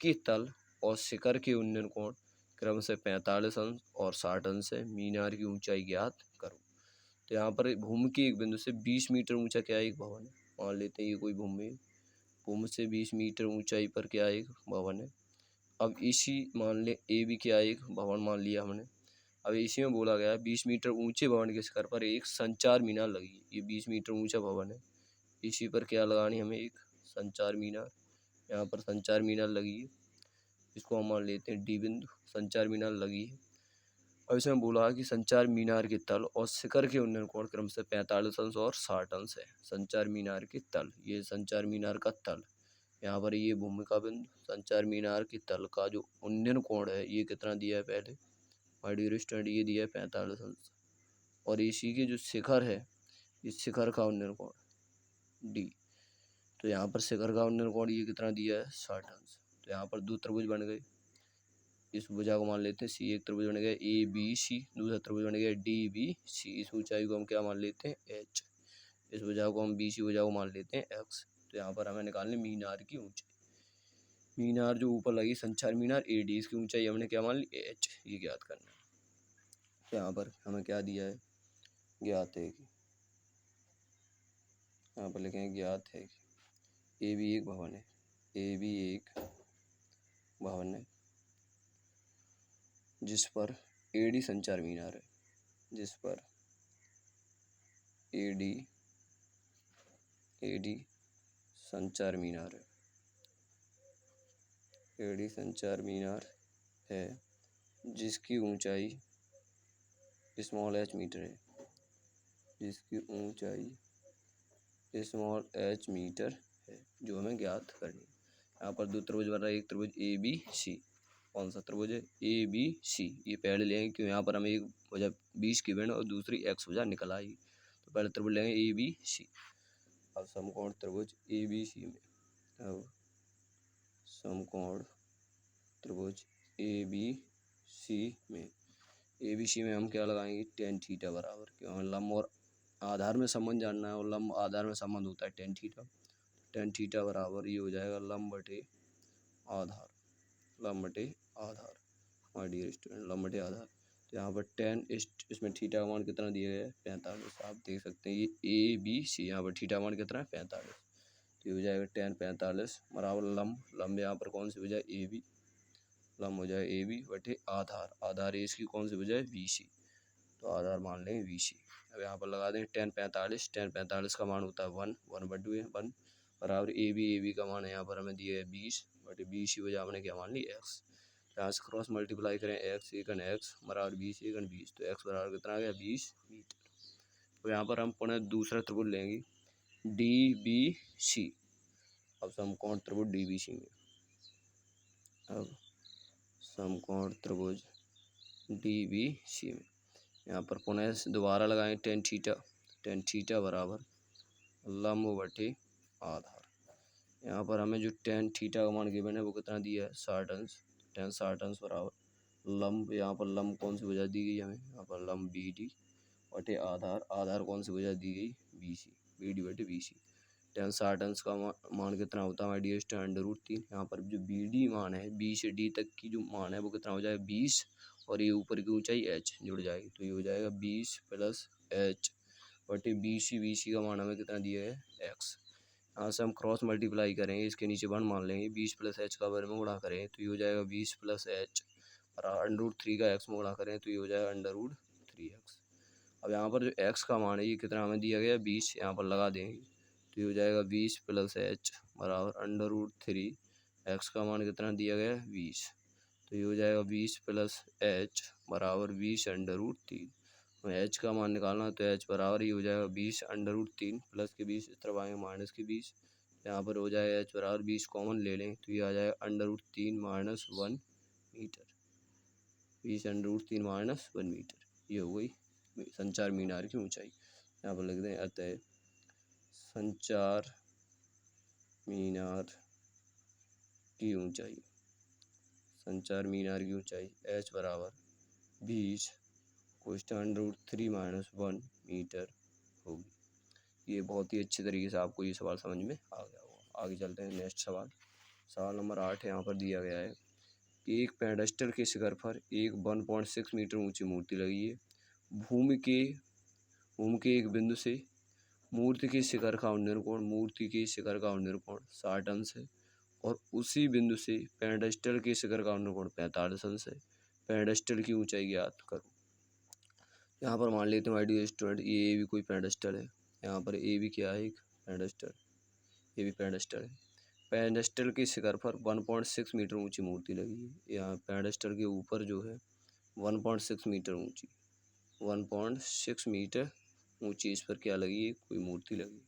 के तल और शिखर के उन्नयन कोण क्रम से 45 अंश और 60 अंश है, मीनार की ऊंचाई ज्ञात करो। तो यहाँ पर भूमि के एक बिंदु से 20 मीटर ऊंचा क्या एक भवन है, मान लेते हैं ये कोई भूमि से 20 मीटर ऊंचाई पर क्या एक भवन है। अब इसी मान ले ए भी क्या एक भवन मान लिया हमने। अब इसी में बोला गया है 20 मीटर ऊंचे भवन के शिखर पर एक संचार मीनार लगी है। ये 20 मीटर ऊंचा भवन है, इसी पर क्या लगानी हमें एक संचार मीनार। यहाँ पर संचार मीनार लगी है, इसको हम मान लेते हैं डी बिंदु, संचार मीनार लगी है। अब इसमें बोला कि संचार मीनार के तल और शिखर के उन्नयन कोण क्रम से 45 अंश और 60 अंश है। संचार मीनार के तल, ये संचार मीनार का तल, यहाँ पर ये भूमि का बिंदु, संचार मीनार के तल का जो उन्नयन कोण है ये कितना दिया है पहले माय डियर स्टूडेंट, ये दिया है 45 अंश। और इसी के जो शिखर है इस शिखर का उन्नयन कोण डी। तो यहाँ पर शिखर का उन्नयन कोण ये कितना दिया है 60 अंश। तो यहाँ पर दो त्रिभुज बन गए। इस भुजा को मान लेते हैं सी, एक त्रिभुज बन गया ए बी सी, दूसरा त्रिभुज बन गया डी बी सी। इस ऊंचाई को हम क्या मान लेते हैं एच। इस भुजा को हम बी सी भुजा को मान लेते हैं एक्स। तो यहाँ पर हमें निकालने मीनार की ऊंचाई। मीनार जो ऊपर लगी संचार मीनार ए डी, इसकी ऊंचाई हमने क्या मान ली एच, ये ज्ञात करना है। तो यहाँ पर हमें क्या दिया है ज्ञात है कि, यहाँ पर लिखेंगे ज्ञात है कि ए भी एक भवन है, ए भी एक भवन है जिस पर एडी संचार मीनार है, जिस पर एडी संचार मीनार है, एडी संचार मीनार है जिसकी ऊंचाई स्मॉल एच मीटर है, जिसकी ऊंचाई स्मॉल एच मीटर है, जो हमें ज्ञात करनी है। यहाँ पर दो त्रिभुज बन रहा है, एक त्रिभुज ए बी सी। कौन सा त्रिभुज है ए बी सी, ये पहले लेंगे क्यों यहाँ पर हमें एक भुजा 20 की बेंड और दूसरी एक्स भुजा निकल आई। तो पहले त्रिभुज लेंगे ए बी सी। अब समकोण त्रिभुज ए बी सी में, अब समकोण त्रिभुज ए बी सी में, ए बी सी में हम क्या लगाएंगे टेन थीटा बराबर, क्यों हमें लंब और आधार में संबंध जानना है और लंब आधार में संबंध होता है टेन थीटा। टेन थीटा बराबर ये हो जाएगा लंब बटे आधार, लंब बटे आधार माय डियर स्टूडेंट, लंब बटे आधार। तो यहाँ पर टेन इसमें थीटा का मान कितना दिया गया है 45। आप देख सकते हैं ये ए बी सी, यहाँ पर थीटा मान कितना है 45। तो ये हो जाएगा टेन 45 बराबर लंब, लंब यहाँ पर कौन सी वजह ए बी, लंब हो जाए ए बी बटे आधार, आधार इसकी कौन सी वजह है बी सी, तो आधार मान लेंगे बी सी। अब यहाँ पर लगा देंगे टेन 45, टेन 45 का मान होता है 1, 1 बटे 1 बराबर ए बी का मान है यहाँ पर हमें दिया है 20 बटे 20 की वजह हमने क्या मान ली एक्स। यहाँ से क्रॉस मल्टीप्लाई करें एक्स एकन एक्स बराबर 20 एकन 20, तो एक्स बराबर कितना आ गया 20 मीटर। तो यहाँ पर हम पुनः दूसरा त्रिभुज लेंगे डी बी सी। अब समकोण त्रिभुज डी बी सी में, अब समकोण त्रिभुज डी बी सी में यहाँ पर पुनः दोबारा लगाएं टेन थीटा बराबर लंब बटे आधार। यहाँ पर हमें जो टेन थीटा का मान गिवन है वो कितना दिया है 60 अंश, टेन 60 अंश बराबर लंब, यहाँ पर लंब कौन सी वजह दी गई हमें, यहाँ पर लंब बी डी बटे आधार, आधार कौन सी वजह दी गई बी सी, बी डी बटे बी सी। टेन 60 अंश का मान कितना होता है हमारे डी स्टार √3। यहाँ पर जो बी डी मान है बी से डी तक की जो मान है वो कितना हो जाएगा 20 और ये ऊपर की ऊंचाई एच जुड़ जाएगी, तो ये हो जाएगा 20 प्लस एच बटे बी सी का मान हमें कितना दिया है एक्स। यहाँ से हम क्रॉस मल्टीप्लाई करेंगे, इसके नीचे 1 मान लेंगे, 20 प्लस एच का वर्ग में गुणा करें तो ये हो जाएगा 20 प्लस एच और √3 का एक्स में गुणा करें तो ये हो जाएगा √3x। अब यहाँ पर जो एक्स का मान है ये कितना हमें दिया गया 20, यहाँ पर लगा देंगे तो ये हो जाएगा 20 प्लस एच बराबर √3, एक्स का मान कितना दिया गया 20, तो ये हो जाएगा 20 प्लस एच बराबर 20 √3। एच का मान निकालना तो एच बराबर ही हो जाएगा 20 √3 प्लस के 20 इस तरफ आएंगे माइनस के 20, यहाँ पर हो जाएगा एच बराबर 20 कॉमन ले लें तो ये आ जाएगा √3 माइनस 1 मीटर, 20 √3 माइनस 1 मीटर। ये हो गई संचार मीनार की ऊंचाई। यहाँ पर लिख दें अतः संचार मीनार की ऊंचाई, संचार मीनार की ऊंचाई एच बराबर 20 √3 माइनस 1 मीटर होगी। ये बहुत ही अच्छे तरीके से आपको ये सवाल समझ में आ गया होगा। आगे चलते हैं नेक्स्ट सवाल, सवाल नंबर 8 है। यहाँ पर दिया गया है कि एक पेडेस्टल के शिखर पर एक 1.6 मीटर ऊंची मूर्ति लगी है। भूमि के एक बिंदु से मूर्ति के शिखर का उन्नयन कोण 60 अंश है और उसी बिंदु से पेडेस्टल के शिखर का उन्नयन कोण 45 अंश है। पेडेस्टल की ऊंचाई ज्ञात करो। यहाँ पर मान लेते हैं माय डियर स्टूडेंट ये भी कोई पेडेस्टल है। यहाँ पर ए भी क्या है एक पेडेस्टल, ये भी पेडेस्टल है। पेडेस्टल के शिखर पर 1.6 मीटर ऊंची मूर्ति लगी है। यहाँ पेडेस्टल के ऊपर जो है 1.6 मीटर ऊंची, 1.6 मीटर ऊंची इस पर क्या लगी है कोई मूर्ति लगी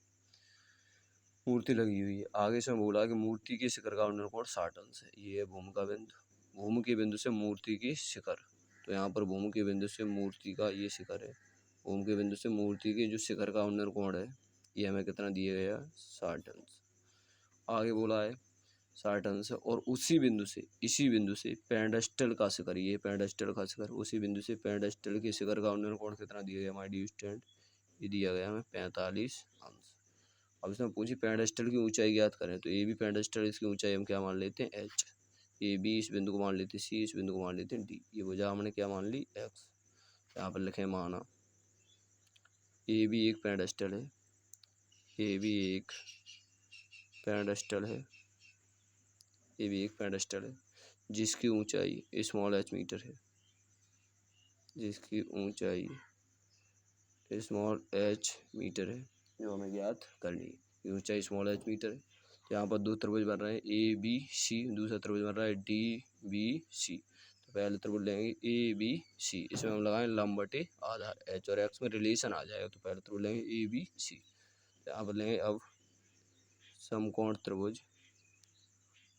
हुई है। आगे से बोला कि मूर्ति के शिखर का उन्नयन कोण 60 अंश है। ये है भूमि का बिंदु, भूमि के बिंदु से मूर्ति के शिखर, तो यहाँ पर भूमि के बिंदु से मूर्ति का ये शिखर है, भूमि के बिंदु से मूर्ति के जो शिखर का उन्नयन कोण है ये हमें कितना दिया गया 60 अंश। आगे बोला है 60 अंश और उसी बिंदु से इसी बिंदु से पेंडस्टल का शिखर, ये पेंडस्टल का शिखर, उसी बिंदु से पेंडस्टल के शिखर का उन्नयन कोण कितना दिया गया हमारे डी स्टूडेंट, ये दिया गया हमें 45 अंश। अब इसमें पूछी पेंडस्टल की ऊंचाई ज्ञात करें, तो ए बी पेंडस्टल, इसकी ऊंचाई हम क्या मान लेते हैं एच, ए बी इस बिंदु को मान लेते हैं सी, इस बिंदु को मान लेते हैं डी, ये वजह हमने क्या मान ली एक्स। यहाँ पर लिखें माना ए बी एक पेंडस्टल है, ए बी एक पेंडस्टल है, ए बी एक पेंडस्टल है जिसकी ऊंचाई स्मॉल एच मीटर है, जिसकी ऊंचाई स्मॉल एच मीटर है, जो हमें ज्ञात करनी है। ऊंचाई स्मॉल एच मीटर है। तो यहाँ पर दो त्रिभुज बन रहे हैं ए बी सी, दूसरा त्रिभुज बन रहा है डी बी सी। तो पहले त्रिभुज लेंगे ए बी सी, इसमें हम लगाएं लंब बटे आधार, एच और एक्स में रिलेशन आ जाएगा। तो पहले त्रिभुज लेंगे ए बी सी, यहाँ पर लेंगे अब समकोण त्रिभुज,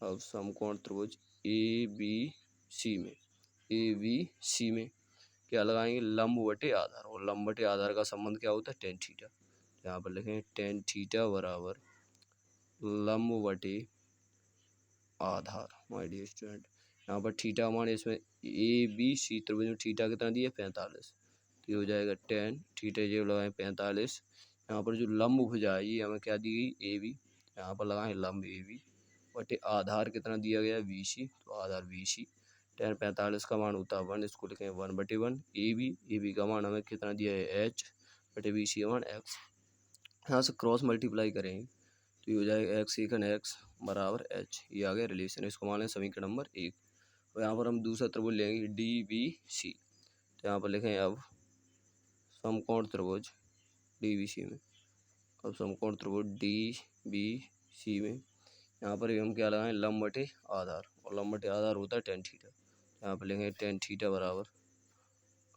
अब समकोण त्रिभुज ए बी सी में, ए बी सी में क्या लगाएंगे लंब बटे आधार, और लंब बटे आधार का संबंध क्या होता है टेन थीटा। यहाँ पर लिखें टेन थीटा बराबर लंब बटे आधार माय डियर स्टूडेंट। यहाँ पर थीटा मान इसमें ए बी सी त्रिभुज में थीटा कितना दिया 45, तो ये हो जाएगा टेन थीटा, ये लगाएं 45। यहाँ पर जो लंब भुजा है ये हमें क्या दी गई ए बी, यहाँ पर लगाएं लंब ए बी बटे आधार कितना दिया गया बी सी, तो आधार बी सी, टेन 45 का मान होता है 1, इसको लिखें 1/1 ए बी का मान हमें कितना दिया है एच बटे बी सी का मान एक्स। यहाँ से क्रॉस मल्टीप्लाई करेंगे तो ये हो जाएगा एक्स इक्वल एक्स बराबर एच, ये आ गया रिलेशन, इसको मान लें समीकरण नंबर 1। और यहाँ पर हम दूसरा त्रिभुज लेंगे डी बी सी, तो यहाँ पर लिखें अब समकोण त्रिभुज डी बी सी में, अब समकोण त्रिभुज डी बी सी में यहाँ पर हम क्या लगाएं लंब बटे आधार, और लंब बटे आधार होता है टेन थीटा। यहाँ पर लेंगे टेन थीटा बराबर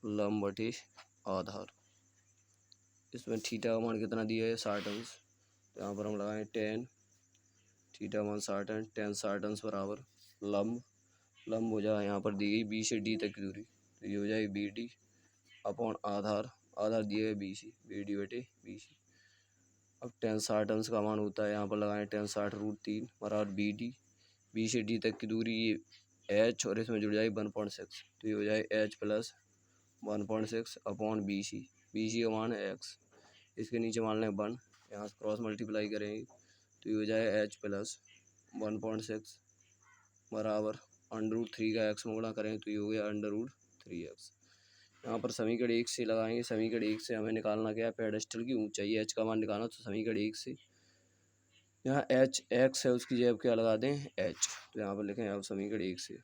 लंब बटे आधार, इसमें थीटा का मान कितना दिया है 60 अंश, तो यहाँ पर हम लगाएं टेन थीटा मान 60 अंश, टेन 60 अंश बराबर लंब हो जाए यहाँ पर दी गई बी से डी तक की दूरी, तो ये हो जाएगी बी डी अपॉन आधार, आधार दिया है बी सी, बी डी बटे बी सी। अब टेन 60 अंश का मान होता है यहाँ पर लगाएं टेन 60√3 बराबर बी से डी तक की दूरी ये एच और इसमें जुड़ जाएगी 1.6, तो ये हो जाए H plus 1.6 upon B C का मान है एक्स, इसके नीचे मान लें 1, यहाँ से क्रॉस मल्टीप्लाई करेंगे तो ये हो जाए एच प्लस 1.6 बराबर √3 का एक्स में गुणा करें तो ये हो गया √3x। यहाँ पर समीकरण 1 से लगाएंगे, समीकरण 1 से हमें निकालना क्या है पेडेस्टल की ऊंचाई, एच का मान निकालना, तो समीकरण 1 से यहाँ एच एक्स है उसकी जगह क्या लगा दें एच, तो यहाँ पर लिखें अब समीकरण 1 से,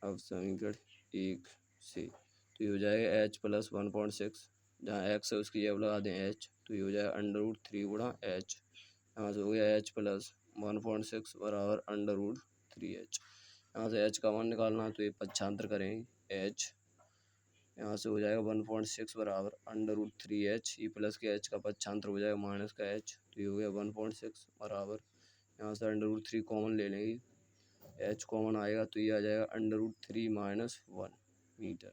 अब समीकरण 1 से तो ये हो जाएगा एच प्लस 1.6, जहाँ एक्स है उसकी जगह लगा दें एच, तो ये हो जाएगा √3 गुणा एच, यहाँ से हो गया एच प्लस 1.6 बराबर √3h। यहाँ से एच का मान निकालना तो ये पक्षांतर करेंगे एच, यहाँ से हो जाएगा 1.6 बराबर √3h, ई प्लस के एच का पक्षांतर हो जाएगा माइनस का एच, तो ये हो गया 1.6 बराबर, यहाँ से √3 कॉमन ले लेंगे, एच कॉमन आएगा तो ये आ जाएगा √3 - 1 मीटर।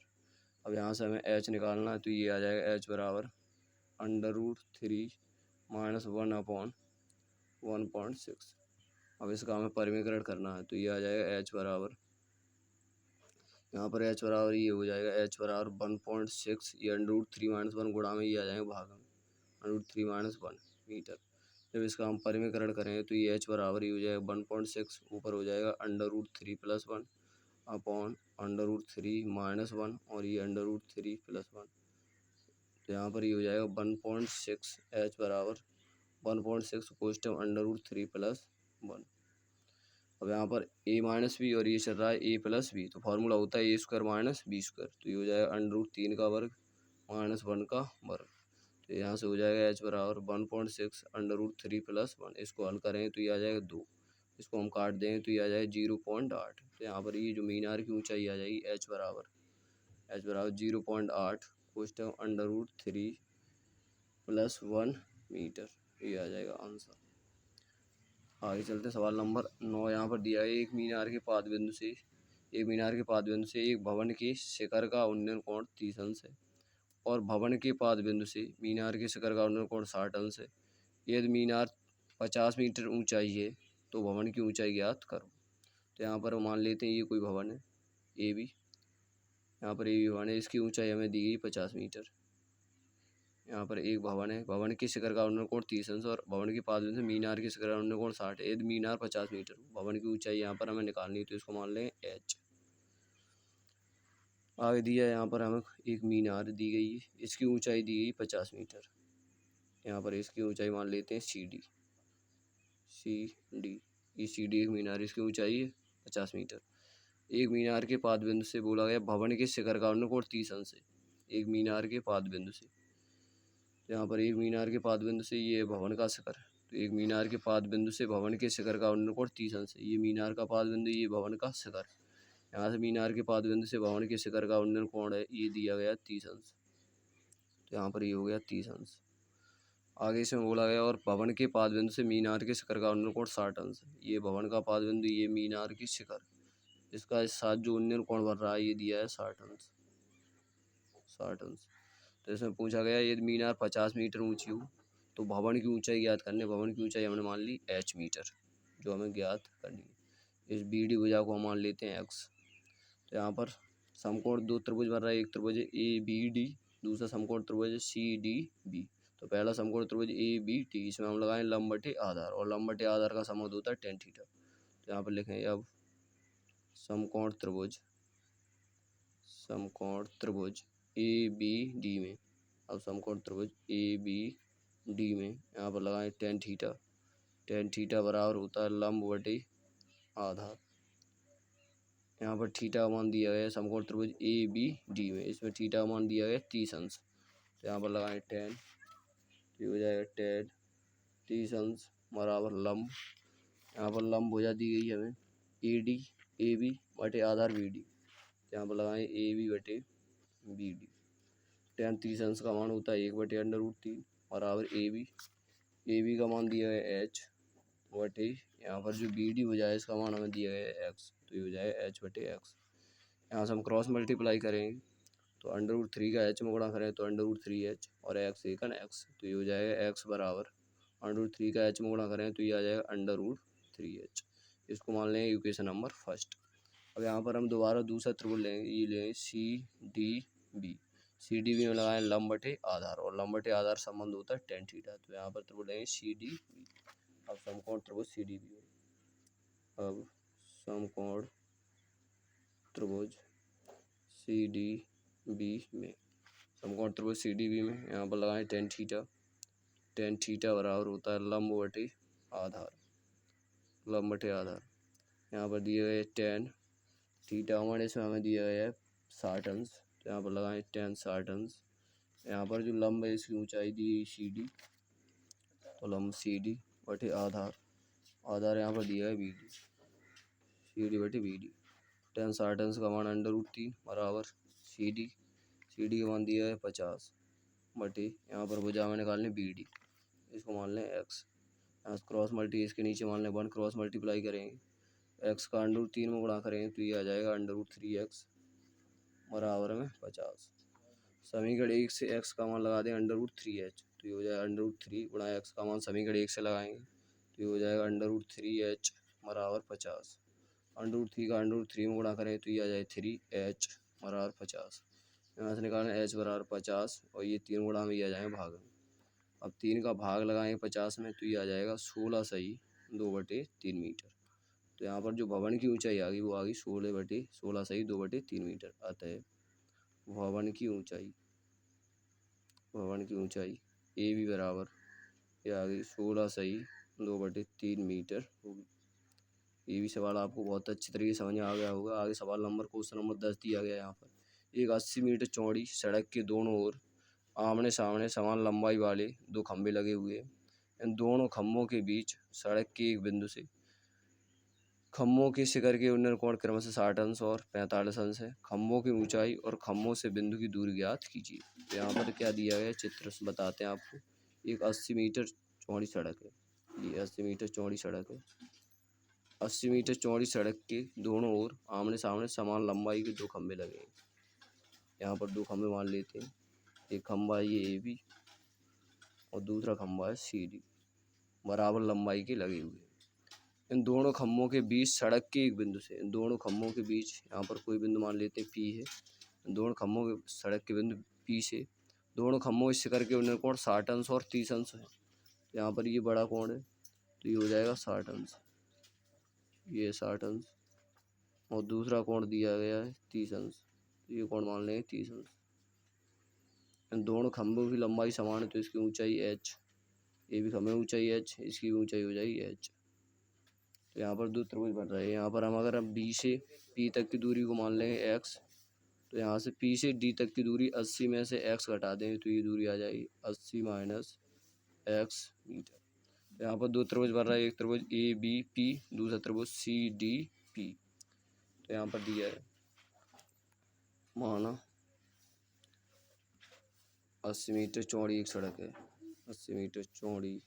अब यहाँ से हमें एच निकालना है तो ये आ जाएगा एच बराबर √3 - 1 अपॉन 1.6। अब इसका हमें परिमीकरण करना है तो ये आ जाएगा एच बराबर, यहाँ पर एच बराबर ये हो जाएगा एच बराबर 1.6, ये √3 - 1 गुणा में ये आ जाएगा भाग में √3 - 1 मीटर। जब इसका हम परिमीकरण करेंगे तो ये एच बराबर ये हो जाएगा 1.6, ऊपर हो जाएगा √3 + 1 अपॉन √3 - 1 और ये √3 + 1, तो यहाँ पर ये हो जाएगा 1.6, एच बराबर 1.6 कोष्टक √3 + 1। अब यहाँ पर a माइनस बी और ये चल रहा है a प्लस बी, तो फार्मूला होता है a² - b², तो ये हो जाएगा √3 का वर्ग - 1 का वर्ग, तो यहाँ से हो जाएगा h बराबर 1.6 √3 + 1, इसको हल करें तो ये आ जाएगा 2, इसको हम काट दें तो ये आ जाएगा 0.8, तो यहाँ पर ये जो मीनार की ऊंचाई आ जाएगी h बराबर 0.8 कोष्टक √3 + 1 मीटर, ये आ जाएगा आंसर। आगे चलते सवाल नंबर 9, यहाँ पर दिया है एक मीनार के पाद बिंदु से एक भवन के शिखर का उन्नयन कोण 30 अंश है, और भवन के पाद बिंदु से मीनार के शिखर का उन्नयन कोण 60 अंश है। यदि मीनार 50 मीटर ऊंचाई है तो भवन की ऊंचाई ज्ञात करो। तो यहाँ पर मान लेते हैं ये कोई भवन है ए बी, यहाँ पर ए बी भवन है, इसकी ऊंचाई हमें दी गई 50 मीटर। यहाँ पर एक भवन है, भवन के शिखर का अनुकोण कोण 30 अंश और भवन के पास से मीनार के शिखर का अनुकोण कोण 60 है। यदि मीनार 50 मीटर, भवन की ऊंचाई यहाँ पर हमें निकालनी है तो इसको मान लें h। आगे दिया है यहाँ पर हमें एक मीनार दी गई है, इसकी ऊंचाई दी गई 50 मीटर। यहाँ पर इसकी ऊंचाई मान लेते हैं सी डी, ये सी डी एक मीनार, इसकी ऊंचाई है 50 मीटर। एक मीनार के पाद बिंदु से बोला गया भवन के शिखर का अनुकोण 30 अंश है। एक मीनार के पाद बिंदु से, तो यहाँ पर एक मीनार के पाद बिंदु से ये भवन का शिखर है, तो एक मीनार के पाद बिंदु से भवन के शिखर का अनुकोण 30 अंश है। ये मीनार का पाद बिंदु, ये भवन का शिखर, यहाँ से मीनार के पाद बिंदु से भवन के शिखर का अनुकोण है, ये दिया गया 30 अंश, तो यहाँ पर ये हो गया 30 अंश। आगे इसमें बोला गया और भवन के पाद बिंदु से मीनार के शिखर का अनुकोण 60 अंश है। ये भवन का पाद बिंदु, ये मीनार की शिखर, इसका इस साथ जो उन्नयन कोण बन रहा है ये दिया है 60 अंश, 60 अंश। तो इसमें पूछा गया यदि मीनार 50 मीटर ऊंची हो तो भवन की ऊंचाई ज्ञात करने। भवन की ऊंचाई हमने मान ली h मीटर, जो हमें ज्ञात करनी है। इस बी डी भुजा को हम मान लेते हैं x। तो यहाँ पर समकोण दो त्रिभुज बन रहा है, एक त्रिभुज ए बी डी, दूसरा समकोण त्रिभुज सी डी बी। तो पहला समकोण त्रिभुज ए बी टी, इसमें हम लगाएं लंब बटे आधार, और लंब बटे आधार का समकोण होता है tan थीटा। तो यहाँ पर लिखें अब समकोण त्रिभुज ए बी डी में, अब समकोण त्रिभुज ए बी डी में यहाँ पर लगाएं tan थीटा। tan थीटा बराबर होता है लंब बटे आधार। यहाँ पर थीटा का मान दिया गया है समकोण त्रिभुज ए बी डी में, इसमें थीटा का मान दिया गया 30 अंश। तो यहाँ पर लगाएं tan, तो हो जाएगा tan 30 अंश बराबर लंब, यहाँ पर लंब भुजा दी गई हमें ए बी बटे आधार बी डी, यहाँ पर लगाएं ए बी बटे बी डी। tan 30 अंश का मान होता है 1/√3 बराबर ए बी का मान दिया है h बटे, यहाँ पर जो बी डी भुजा है इसका मान हमें दिया गया है x, तो ये हो जाएगा h बटे x। यहाँ से हम क्रॉस मल्टीप्लाई करेंगे तो √3 का h में गुणा करें तो √3h और x एकन x, तो ये हो जाएगा x बराबर √3 का h में गुणा करें तो ये आ जाएगा √3h। इसको मान लेंगे इक्वेशन नंबर फर्स्ट। अब यहाँ पर हम दोबारा दूसरा त्रिभुज लेंगे, ये लेंगे सी डी बी में लगाएं लंब बटे आधार, और लंब बटे आधार संबंध होता है tan थीटा। तो यहाँ पर त्रिभुज लेंगे सी डी बी। अब समकोण त्रिभुज सी डी बी में, अब समकोण त्रिभुज सी डी बी में, समकोण त्रिभुज सी डी बी में यहाँ पर लगाएं tan थीटा बराबर होता है लंब बटे आधार, लंब बटे आधार। यहाँ पर दिए गए tan थीटा हमारे इसमें हमें दिया गया है 60 अंश, तो यहाँ पर लगाएं tan 60 अंश। यहाँ पर जो लंब है इसकी ऊंचाई दी सी डी, तो लंब सी डी बटे आधार, आधार यहाँ पर दिया है बी डी, सी डी बटे बी डी। tan 60 अंश का मान √3 बराबर सी डी का मान दिया है 50 बटे, यहाँ पर भुजा में निकालने बी डी, इसको मान लें x। यहाँ क्रॉस मल्टी इसके नीचे मान लें 1, क्रॉस मल्टीप्लाई करेंगे x का √3 में गुणा करेंगे तो ये आ जाएगा √3x बराबर में 50। समीकरण 1 से x का मान लगा दें √3h, तो ये हो जाएगा √3 गुणा x का मान समीकरण 1 से लगाएंगे तो ये हो जाएगा √3h बराबर 50। √3 का √3 में गुणा करें तो ये आ जाए 3h बराबर 50। यहाँ से निकालें h बराबर 50 और ये 3 गुणा में ये आ जाएगा भाग में। अब 3 का भाग लगाएंगे 50 में तो ये आ जाएगा 16 सही 2/3 मीटर। तो यहाँ पर जो भवन की ऊंचाई आ गई वो आ गई 16 सही 2/3 मीटर। अतः भवन की ऊंचाई ए बी बराबर ये आ गई 16 सही 2/3 मीटर होगी। ये भी सवाल आपको बहुत अच्छी तरीके से समझ में आ गया होगा। आगे सवाल नंबर क्वेश्चन नंबर 10 दिया गया यहाँ पर। एक 80 मीटर चौड़ी सड़क के दोनों ओर आमने सामने समान लंबाई वाले 2 खंभे लगे हुए हैं। इन दोनों खंभों के बीच सड़क के एक बिंदु से खंभों के शिखर के उन्नयन कोण क्रमशः 60 अंश और 45 अंश है। खंभों की ऊंचाई और खंभों से बिंदु की दूरी ज्ञात कीजिए। तो यहाँ पर क्या दिया गया चित्र से बताते हैं आपको। एक 80 मीटर चौड़ी सड़क है, ये 80 मीटर चौड़ी सड़क है। 80 मीटर चौड़ी सड़क के दोनों ओर आमने सामने समान लंबाई के 2 खंभे लगे हैं। यहाँ पर 2 खंभे मान लेते हैं। एक खंभा है ये ए बी और दूसरा खंभा है सी डी। बराबर लंबाई के लगे हुए। इन दोनों खम्भों के बीच सड़क के एक बिंदु से, इन दोनों खम्भों के बीच यहाँ पर कोई बिंदु मान लेते हैं पी है, इन दोनों खम्भों के सड़क के बिंदु पी से दोनों खम्भों के शिखर के उन्नत कोण 60 अंश और 30 अंश है। यहाँ पर ये बड़ा कोण है तो ये हो जाएगा 60 अंश, ये 60 अंश, और दूसरा कोण दिया गया है 30 अंश, तो ये कोण मान लेंगे 30 अंश। इन दोनों खम्भों की लंबाई समान है तो इसकी ऊंचाई h, ये भी खम्भे ऊंचाई h, इसकी ऊंचाई हो जाएगी h। तो यहाँ पर दो त्रिभुज बन रहे हैं। यहाँ पर हम अगर हम B से P तक की दूरी को मान लेंगे x, तो यहाँ से P से D तक की दूरी 80 में से x घटा देंगे तो ये दूरी आ जाएगी 80 माइनस x मीटर। तो यहाँ पर दो त्रिभुज बन रहा है, एक त्रिभुज ABP, दूसरा त्रिभुज CDP। तो यहाँ पर दिया है माना 80 मीटर चौड़ी एक सड़क है, 80 मीटर चौड़ी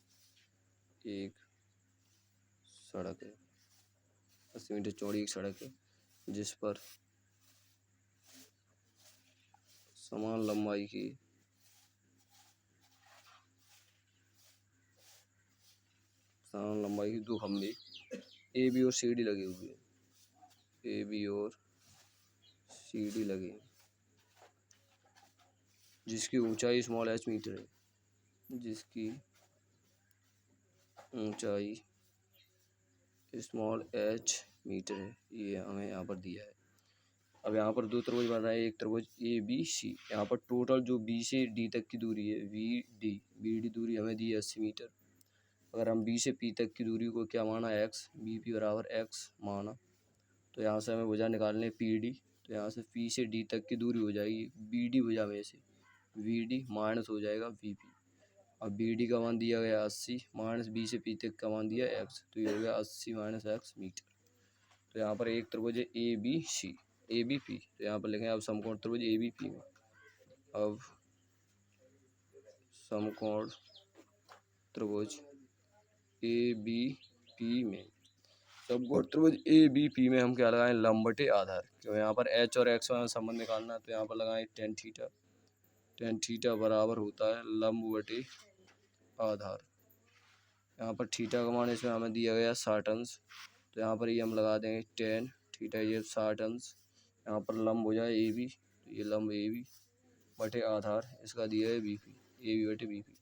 एक सड़क है, 80 मीटर चौड़ी एक सड़क है जिस पर समान लंबाई की दो खंभे ए बी और सी डी लगे हुए हैं, ए बी और सी डी लगे हैं, जिसकी ऊंचाई स्मॉल h मीटर है, जिसकी ऊंचाई स्मॉल h मीटर है, ये हमें यहाँ पर दिया है। अब यहाँ पर दो त्रिभुज बन रहा है, एक त्रिभुज ए बी सी। यहाँ पर टोटल जो बी से डी तक की दूरी है बी डी दूरी हमें दी है 80 मीटर। अगर हम बी से पी तक की दूरी को क्या माना x, बी पी बराबर x माना, तो यहाँ से हमें भुजा निकालने पी डी, तो यहाँ से पी से डी तक की दूरी हो जाएगी बी डी भुजा में से वी डी माइनस हो जाएगा वी पी। अब बी डी का मान दिया गया 80 माइनस बी से पी तक का मान दिया x, तो ये हो गया 80 माइनस x मीटर। तो यहाँ पर एक त्रिभुज है A B C, A B P, तो यहाँ पर लिखेंगे अब समकोण त्रिभुज ए बी पी में, अब समकोण त्रिभुज ए बी पी में, समकोण त्रिभुज ए बी पी में हम क्या लगाएं, लंब बटे आधार। क्यों यहाँ पर h और x में संबंध निकालना है तो यहाँ पर लगाएं टेन थीटा, टेन थीटा बराबर होता है लंब बटे आधार। यहाँ पर थीटा का मान इसमें हमें दिया गया 60 अंश, तो यहाँ पर ये हम लगा देंगे टेन थीटा, ये 60 अंश, यहाँ पर लंब हो जाए ए बी, तो ये लंब ए बी बटे आधार इसका दिया है बी पी, ए बी बटे बी पी।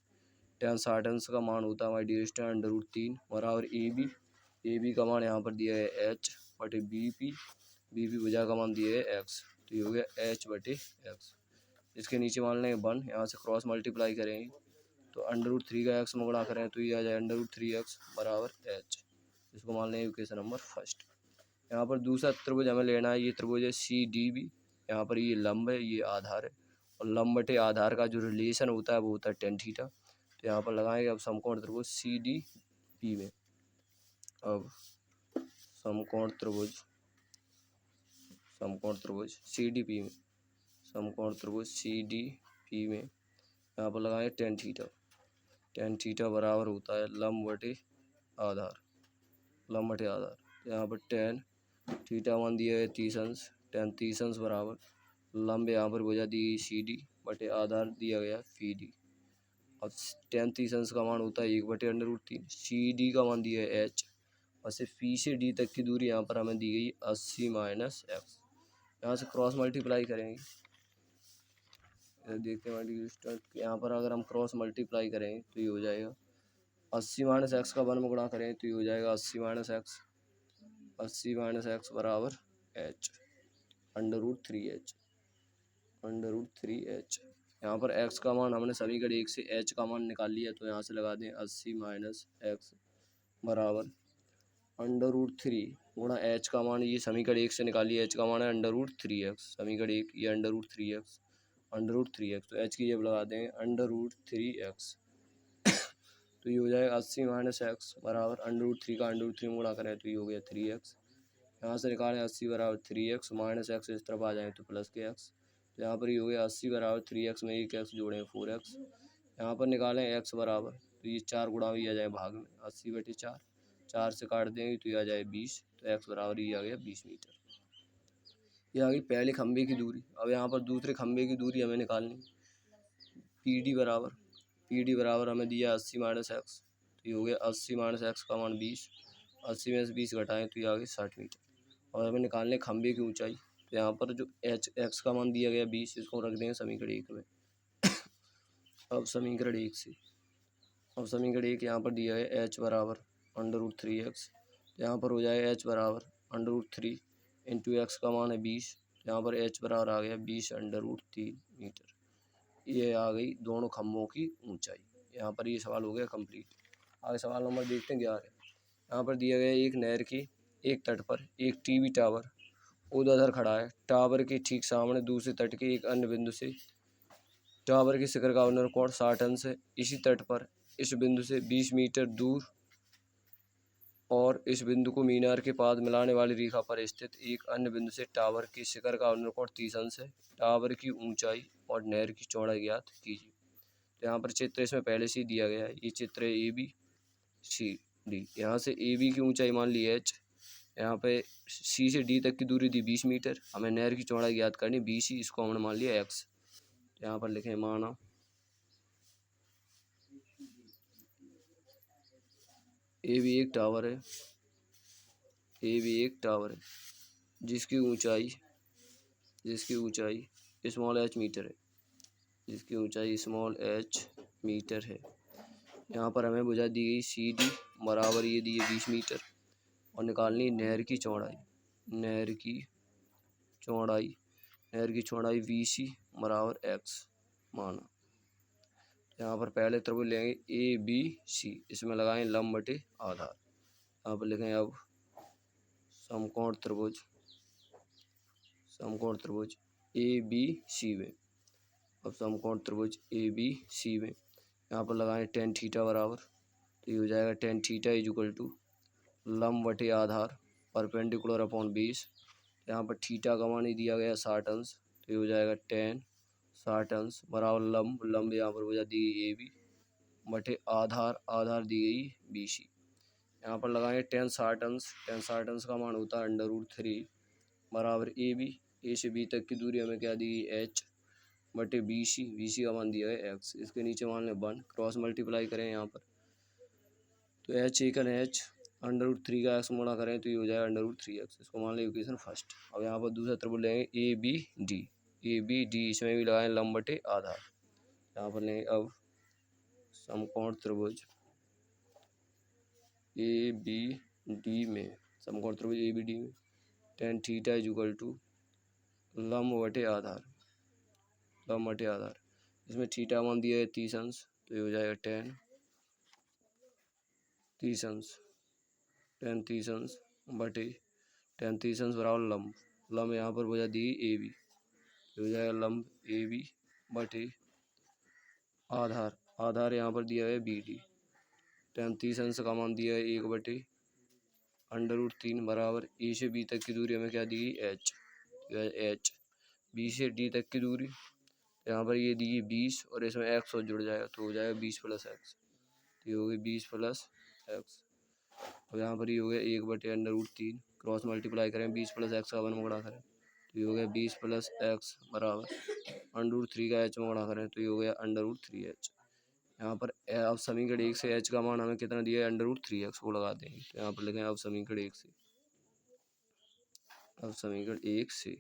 टेन 60 अंश का मान होता है हमारी डी स्टार √3 बराबर ए बी का मान यहाँ पर दिया है एच बटे बी पी भुजा का मान दिया है एक्स, तो ये हो गया एच बटे एक्स। इसके नीचे मान लेंगे 1, यहाँ से क्रॉस मल्टीप्लाई करेंगे तो √3 का एक्स में गुणा करें तो ये आ जाए √3x बराबर एच। इसको मान लेंगे इक्वेशन नंबर फर्स्ट। यहाँ पर दूसरा त्रिभुज हमें लेना है, ये त्रिभुज है सी डी बी। यहाँ पर ये लंब है, ये आधार है, और लंब बटे आधार का जो रिलेशन होता है वो होता है टेन थीटा। तो यहाँ पर लगाएंगे अब समकोण त्रिभुज सी डी पी में, अब समकोण त्रिभुज सी डी पी में, समकोण त्रिभुज सी डी पी में यहाँ पर लगाएंगे टेन थीटा, टेन थीटा बराबर होता है लंब बटे आधार, लंब बटे आधार। तो यहाँ पर टेन थीटा मान दिया है 30 अंश, टेन 30 अंश बराबर लंब यहाँ पर भुजा दी गई सी डी बटे आधार दिया गया फी डी। अब टेन 30 अंश का मान होता है 1 बटे √3, सी डी का मान दिया है एच, और से पी से डी तक की दूरी यहाँ पर हमें दी गई 80 माइनस एक्स। यहाँ से क्रॉस मल्टीप्लाई करेंगे, देखते हैं यहाँ पर अगर हम क्रॉस मल्टीप्लाई करेंगे तो ये हो जाएगा 80 माइनस एक्स का 1 में गुणा करें तो ये हो जाएगा 80 माइनस एक्स, 80 माइनस एक्स बराबर एच √3h, √3h। यहाँ पर x का मान हमने समीकरण 1 से h का मान निकाल लिया, तो यहाँ से लगा दें 80 माइनस एक्स बराबर √3 गुणा h का मान, ये समीकरण 1 से निकालिए, h का मान है √3x, समीकरण 1 ये √3x, तो h की जब लगा देंगे √3x तो ये हो जाएगा 80 माइनस एक्स बराबर √3 का √3 में गुणा करें तो ये हो गया 3x। यहाँ से निकालें 80 बराबर 3x माइनस एक्स इस तरफ आ जाए तो प्लस के एक्स, तो यहाँ पर ये हो गया 80 बराबर 3x में एक एक्स जोड़ें 4x। यहाँ पर निकालें x बराबर, तो ये 4 गुणा भी आ जाए भाग में 80 बटे 4, 4 से काट देंगे तो ये आ जाए 20, तो x बराबर ये आ गया 20 मीटर। ये आ गई पहले खंभे की दूरी। अब यहाँ पर दूसरे खंभे की दूरी हमें निकालनी, पी डी बराबर हमें दिया 80 माइनस एक्स, तो ये हो गया 80 माइनस एक्स का मान 20, 80 में से 20 घटाएं तो ये आ गई 60 मीटर। और हमें निकालने खंभे की ऊंचाई, तो यहाँ पर जो एक्स का मान दिया गया 20, इसको रख देंगे समीकरण 1 में। अब समीकरण 1 से, अब समीकरण 1 यहाँ पर दिया है h बराबर √3x, तो यहाँ पर हो जाएगा h बराबर √3 इंटू एक्स का मान है 20, यहाँ पर h बराबर आ गया 20√3 मीटर। ये आ गई दोनों खम्भों की ऊंचाई। यहाँ पर ये सवाल हो गया कंप्लीट। आगे सवाल नंबर देखते हैं 11। यहाँ पर दिया गया एक नहर के एक तट पर एक टीवी टावर ऊर्ध्वाधर खड़ा है। टावर के ठीक सामने दूसरे तट के एक अन्य बिंदु से टावर के शिखर का अवतरण कोण 60 अंश है। इसी तट पर इस बिंदु से 20 मीटर दूर और इस बिंदु को मीनार के पास मिलाने वाली रेखा पर स्थित एक अन्य बिंदु से टावर के शिखर का अवतरण कोण 30 अंश है। टावर की ऊंचाई और नहर की चौड़ाई ज्ञात कीजिए। तो यहाँ पर चित्र इसमें पहले से ही दिया गया है। ये चित्र है ABCD। यहाँ से AB की ऊंचाई मान ली h, यहाँ पे C से D तक की दूरी दी 20 मीटर। हमें नहर की चौड़ाई ज्ञात करनी BC, इसको हमने मान लिया x। यहाँ पर लिखें माना AB एक टावर है, AB एक टावर है जिसकी ऊंचाई स्मॉल h मीटर है, जिसकी ऊंचाई स्मॉल h मीटर है। यहाँ पर हमें भुजा दी गई CD बराबर ये दी है 20 मीटर और निकालनी नहर की चौड़ाई BC बराबर x माना। यहाँ पर पहले त्रिभुज लेंगे ABC, इसमें लगाएं लंब बटे आधार। यहाँ पर लिखें अब समकोण त्रिभुज ABC में, अब समकोण त्रिभुज ABC में यहाँ पर लगाएं tan थीटा बराबर, तो ये हो जाएगा tan थीटा इक्वल टू लंब बटे आधार परपेंडिकुलर अपॉन 20। यहाँ पर थीटा का मान ही दिया गया 60 अंश, तो ये हो जाएगा tan 60 अंश बराबर लंब यहाँ पर वजह दी गई AB बटे आधार दी गई BC। यहाँ पर लगाएंगे tan 60 अंश का मान होता है √3 बराबर AB, A से B तक की दूरी हमें क्या दी गई h बटे BC का मान दिया है x। इसके नीचे मान लें 1, क्रॉस मल्टीप्लाई करें यहाँ पर, तो h एकन h √3 का x गुणा करें तो ये हो जाएगा √3x। इसको मान लें इक्वेशन फर्स्ट। अब यहाँ पर दूसरा त्रिभुज लेंगे ABD, इसमें भी लगाएं लंब बटे आधार। यहाँ पर लेंगे अब समकोण त्रिभुज ABD में tan थीटा इक्वल टू लंब बटे आधार, इसमें थीटा मान दिया है 30 अंश, तो ये हो जाएगा tan 30 अंश बटे tan 30 अंश बराबर लंब यहाँ पर वजह दी AB, तो हो जाएगा लंब AB बटे आधार यहाँ पर दिया है BD। tan 30 अंश का मान दिया है 1 बटे √3 बराबर A से B तक की दूरी हमें क्या दी गई h, B से D तक की दूरी यहाँ पर ये दी गई 20 और इसमें x और जुड़ जाएगा तो हो जाएगा 20 + x, तो ये हो गई 20 + x। अब यहाँ पर ये हो गया 1 बटे √3, क्रॉस मल्टीप्लाई करें 20 + x का 1 में गुणा करें तो ये हो गया 20 + x बराबर √3 का h में गुणा करें तो ये हो गया √3h। यहाँ पर अब समीकरण 1 से h का मान हमें कितना दिया है √3x को लगा देंगे, तो यहाँ पर लिखें अब समीकरण 1 से,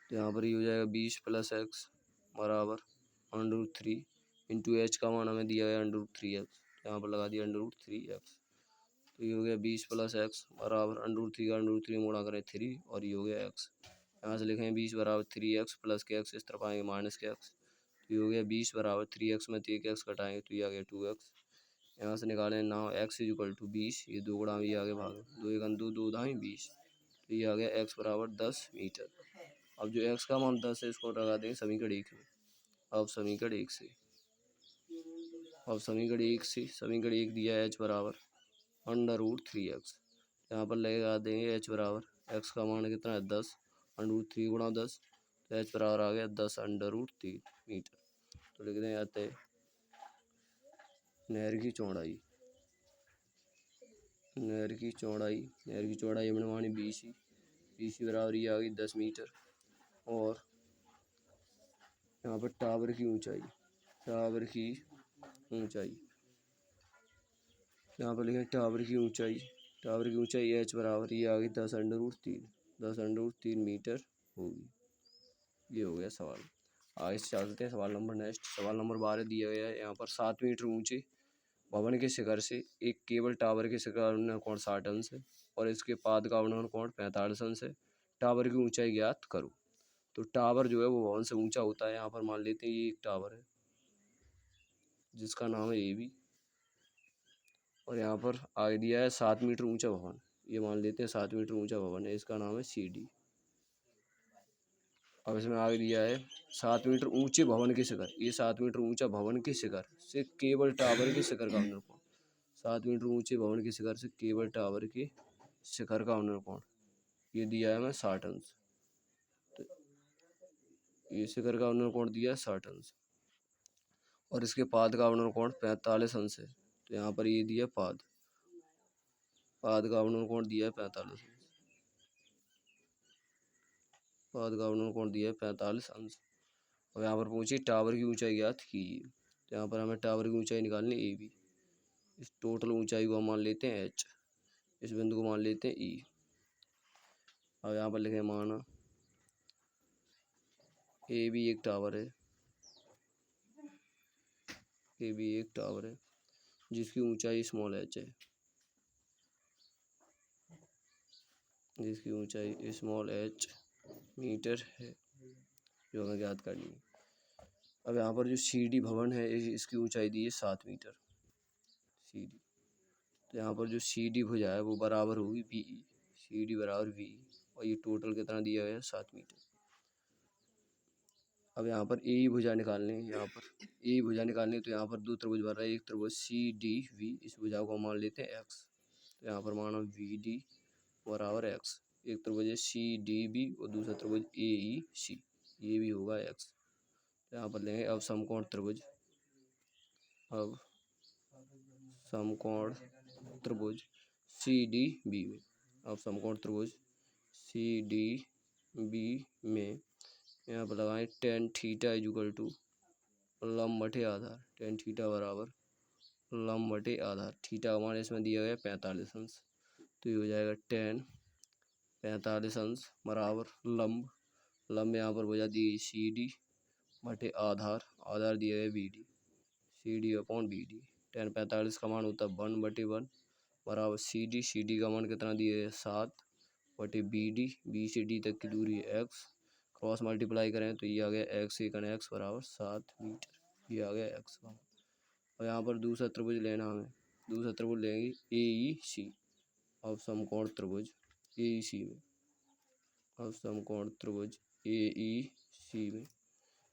तो यहाँ पर ये हो जाएगा 20 + x बराबर √3 इंटू h का मान हमें दिया है √3x, यहाँ पर लगा दिया √3x, तो ये हो गया 20 + x बराबर √3 का √3 गुणा करें 3 और ये हो गया x। यहाँ से लिखें 20 बराबर 3x प्लस के x, इस तरफ आएंगे माइनस के x, तो ये हो गया 20 बराबर 3x में 1 x घटाएंगे तो ये आ गया 2x। यहाँ से निकालें नाउ x इक्वल टू 20, ये 2 गुणा ये आगे भाग 2 1 2 2 दाएँ 20, तो ये आ गया x बराबर 10 मीटर। अब जो x का मान 10 है इसको लगा देंगे समीकरण 1 में। अब समीकरण 1 दिया है h बराबर √3x, यहाँ पर लगा देंगे h बराबर x का मान कितना है 10, √3 गुणा 10, तो h बराबर आ गया 10 √3 मीटर। तो लिख दें आते नहर की चौड़ाई हमने मानी BC बराबर ये आ गई 10 मीटर। और यहाँ पर टावर की ऊंचाई यहाँ पर लिखें टावर की ऊंचाई। टावर की ऊंचाई h बराबर ये आ गई 10√3, 10√3 मीटर होगी। ये हो गया सवाल। आगे से चलते हैं सवाल नंबर नेक्स्ट। सवाल नंबर 12 दिया गया है यहाँ पर 7 मीटर ऊंचे भवन के शिखर से एक केबल टावर के शिखर का अवनर कोण 60 अंश है और इसके पाद का अवनर कोण 45 अंश है। टावर की ऊंचाई ज्ञात करो। तो टावर जो है वो भवन से ऊंचा होता है। यहाँ पर मान लेते हैं ये एक टावर है जिसका नाम है AB और यहाँ पर आगे दिया है 7 मीटर ऊंचा भवन। ये मान लेते हैं 7 मीटर ऊंचा भवन है, इसका नाम है CD। अब इसमें आगे दिया है 7 मीटर ऊंचे भवन के शिखर। ये 7 मीटर ऊंचा भवन के शिखर से केबल टावर के शिखर का अवनर कोण। 7 मीटर ऊंचे भवन के शिखर से केबल टावर के शिखर का अवनर कोण ये दिया है हमें 60 अंश। तो ये शिखर का अवनर कोण दिया है 60 अंश और इसके पाद का अवनर कोण 45 अंश है। तो यहाँ पर ये दिया पाद का अवनर कोण दिया है 45 अंश। पाद का अवनर कोण दिया है 45 अंश। और यहाँ पर पूछिए टावर की ऊंचाई ज्ञात कीजिए। तो यहाँ पर हमें टावर की ऊंचाई निकालनी AB। इस टोटल ऊंचाई को हम मान लेते हैं H, इस बिंदु को मान लेते हैं E। अब यहाँ पर लिखें माना AB एक टावर है, AB एक टावर है जिसकी ऊंचाई स्मॉल h है, जिसकी ऊंचाई स्मॉल h मीटर है जो हमें ज्ञात करनी है। अब यहाँ पर जो CD भवन है इसकी ऊंचाई दी है 7 मीटर CD। तो यहाँ पर जो CD भुजा है वो बराबर होगी BE। CD बराबर BE और ये टोटल कितना दिया गया है 7 मीटर। अब यहाँ पर AE भुजा निकालने हैं। यहाँ पर AE भुजा निकालने तो यहाँ पर दो त्रिभुज बन रहा है, एक त्रिभुज CDV, इस भुजा को हम मान लेते हैं x। तो यहाँ पर माना VD बराबर x। एक त्रिभुज है CDB और दूसरा त्रिभुज AEC, ये भी होगा x। तो यहाँ पर लेंगे अब समकोण त्रिभुज। अब समकोण त्रिभुज CDB में, अब समकोण त्रिभुज CDB में यहाँ पर लगाएं tan थीटा इक्वल टू लंब बटे आधार। tan थीटा बराबर लंब बटे आधार। थीटा का मान इसमें दिया गया 45 अंश। तो ये हो जाएगा tan 45 अंश बराबर लंब। लंब यहाँ पर भुजा दी CD बटे आधार, आधार दिया गया BD, CD upon BD। tan 45 का मान होता है 1/1 बराबर CD का मान कितना दिया है 7 बटे BD, B से D तक की दूरी है x, क्रॉस मल्टीप्लाई करें तो ये आ गया x एकन x बराबर 7 मीटर। ये आ गया x का। और यहाँ पर दूसरा त्रिभुज लेना हमें, दूसरा त्रिभुज लेंगे AEC। अब समकोण त्रिभुज AEC में, अब समकोण त्रिभुज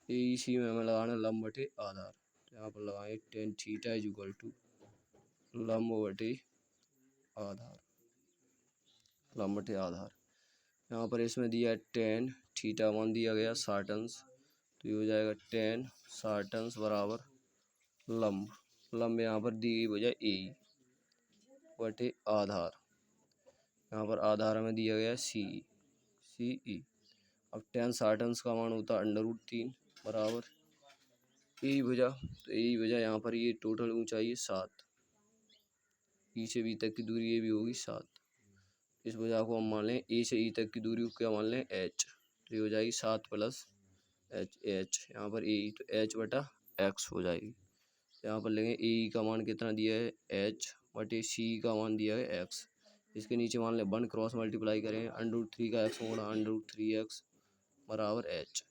AEC में हमें लगाना लंब बटे आधार। तो यहाँ पर लगाएं tan थीटा इक्वल टू लंब बटे आधार, लंब बटे आधार। यहाँ पर इसमें दिया है tan थीटा मान दिया गया 60 अंश। तो ये हो जाएगा tan 60 अंश बराबर लंब। लंब यहाँ पर दी गई वजह AE बटे आधार। यहाँ पर आधार हमें दिया गया CE। अब tan 60 अंश का मान होता है √3 बराबर AE भुजा। तो AE भुजा यहाँ पर ये टोटल ऊंचाई है 7, E से B तक की दूरी ये भी होगी 7। इस भुजा को हम मान लें A से E तक की दूरी को क्या मान लें H। तो ये हो जाएगी 7 प्लस H यहाँ पर AE, तो H बटा x हो जाएगी। तो यहाँ पर लेंगे AE का मान कितना दिया है H बटे C का मान दिया है x। इसके नीचे मान लें 1 क्रॉस मल्टीप्लाई करें, √3 का x होगा √3x बराबर H।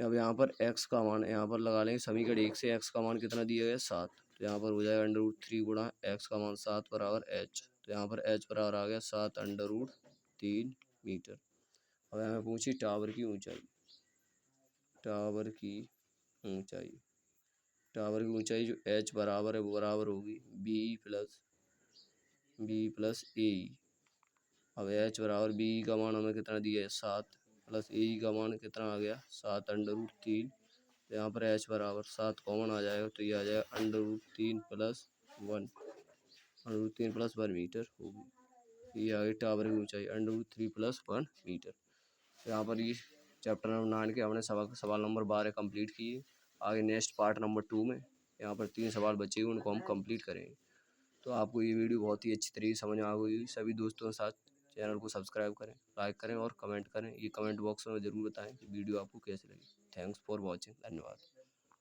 अब यहाँ पर x का मान यहाँ पर लगा लेंगे समीकरण 1 से, x का मान कितना दिया गया 7। तो यहाँ पर हो जाएगा √3 गुणा x का मान 7 बराबर h। तो यहाँ पर h बराबर आ गया 7 √3 मीटर। अब हमें पूछी टावर की ऊंचाई। टावर की ऊंचाई, टावर की ऊंचाई जो h बराबर है वो बराबर होगी b प्लस AE। अब h बराबर BE का मान हमें कितना दिया है 7 प्लस AE का मान कितना आ गया 7 √3। तो यहाँ पर h बराबर 7 कॉमन आ जाएगा तो ये आ जाएगा √3 प्लस 1, √3 प्लस 1 मीटर होगी। ये आ गई टावर की ऊंचाई √3 प्लस 1 मीटर। तो यहाँ पर ये चैप्टर नंबर 9 के हमने सवाल नंबर 12 कंप्लीट किए। आगे नेक्स्ट पार्ट नंबर 2 में यहाँ पर 3 सवाल बचे हुए, उनको हम कंप्लीट करेंगे। तो आपको ये वीडियो बहुत ही अच्छी तरीके से समझ में आ गई होगी। सभी दोस्तों के साथ चैनल को सब्सक्राइब करें, लाइक करें और कमेंट करें। ये कमेंट बॉक्स में ज़रूर बताएं कि वीडियो आपको कैसी लगी। Thanks for watching. धन्यवाद।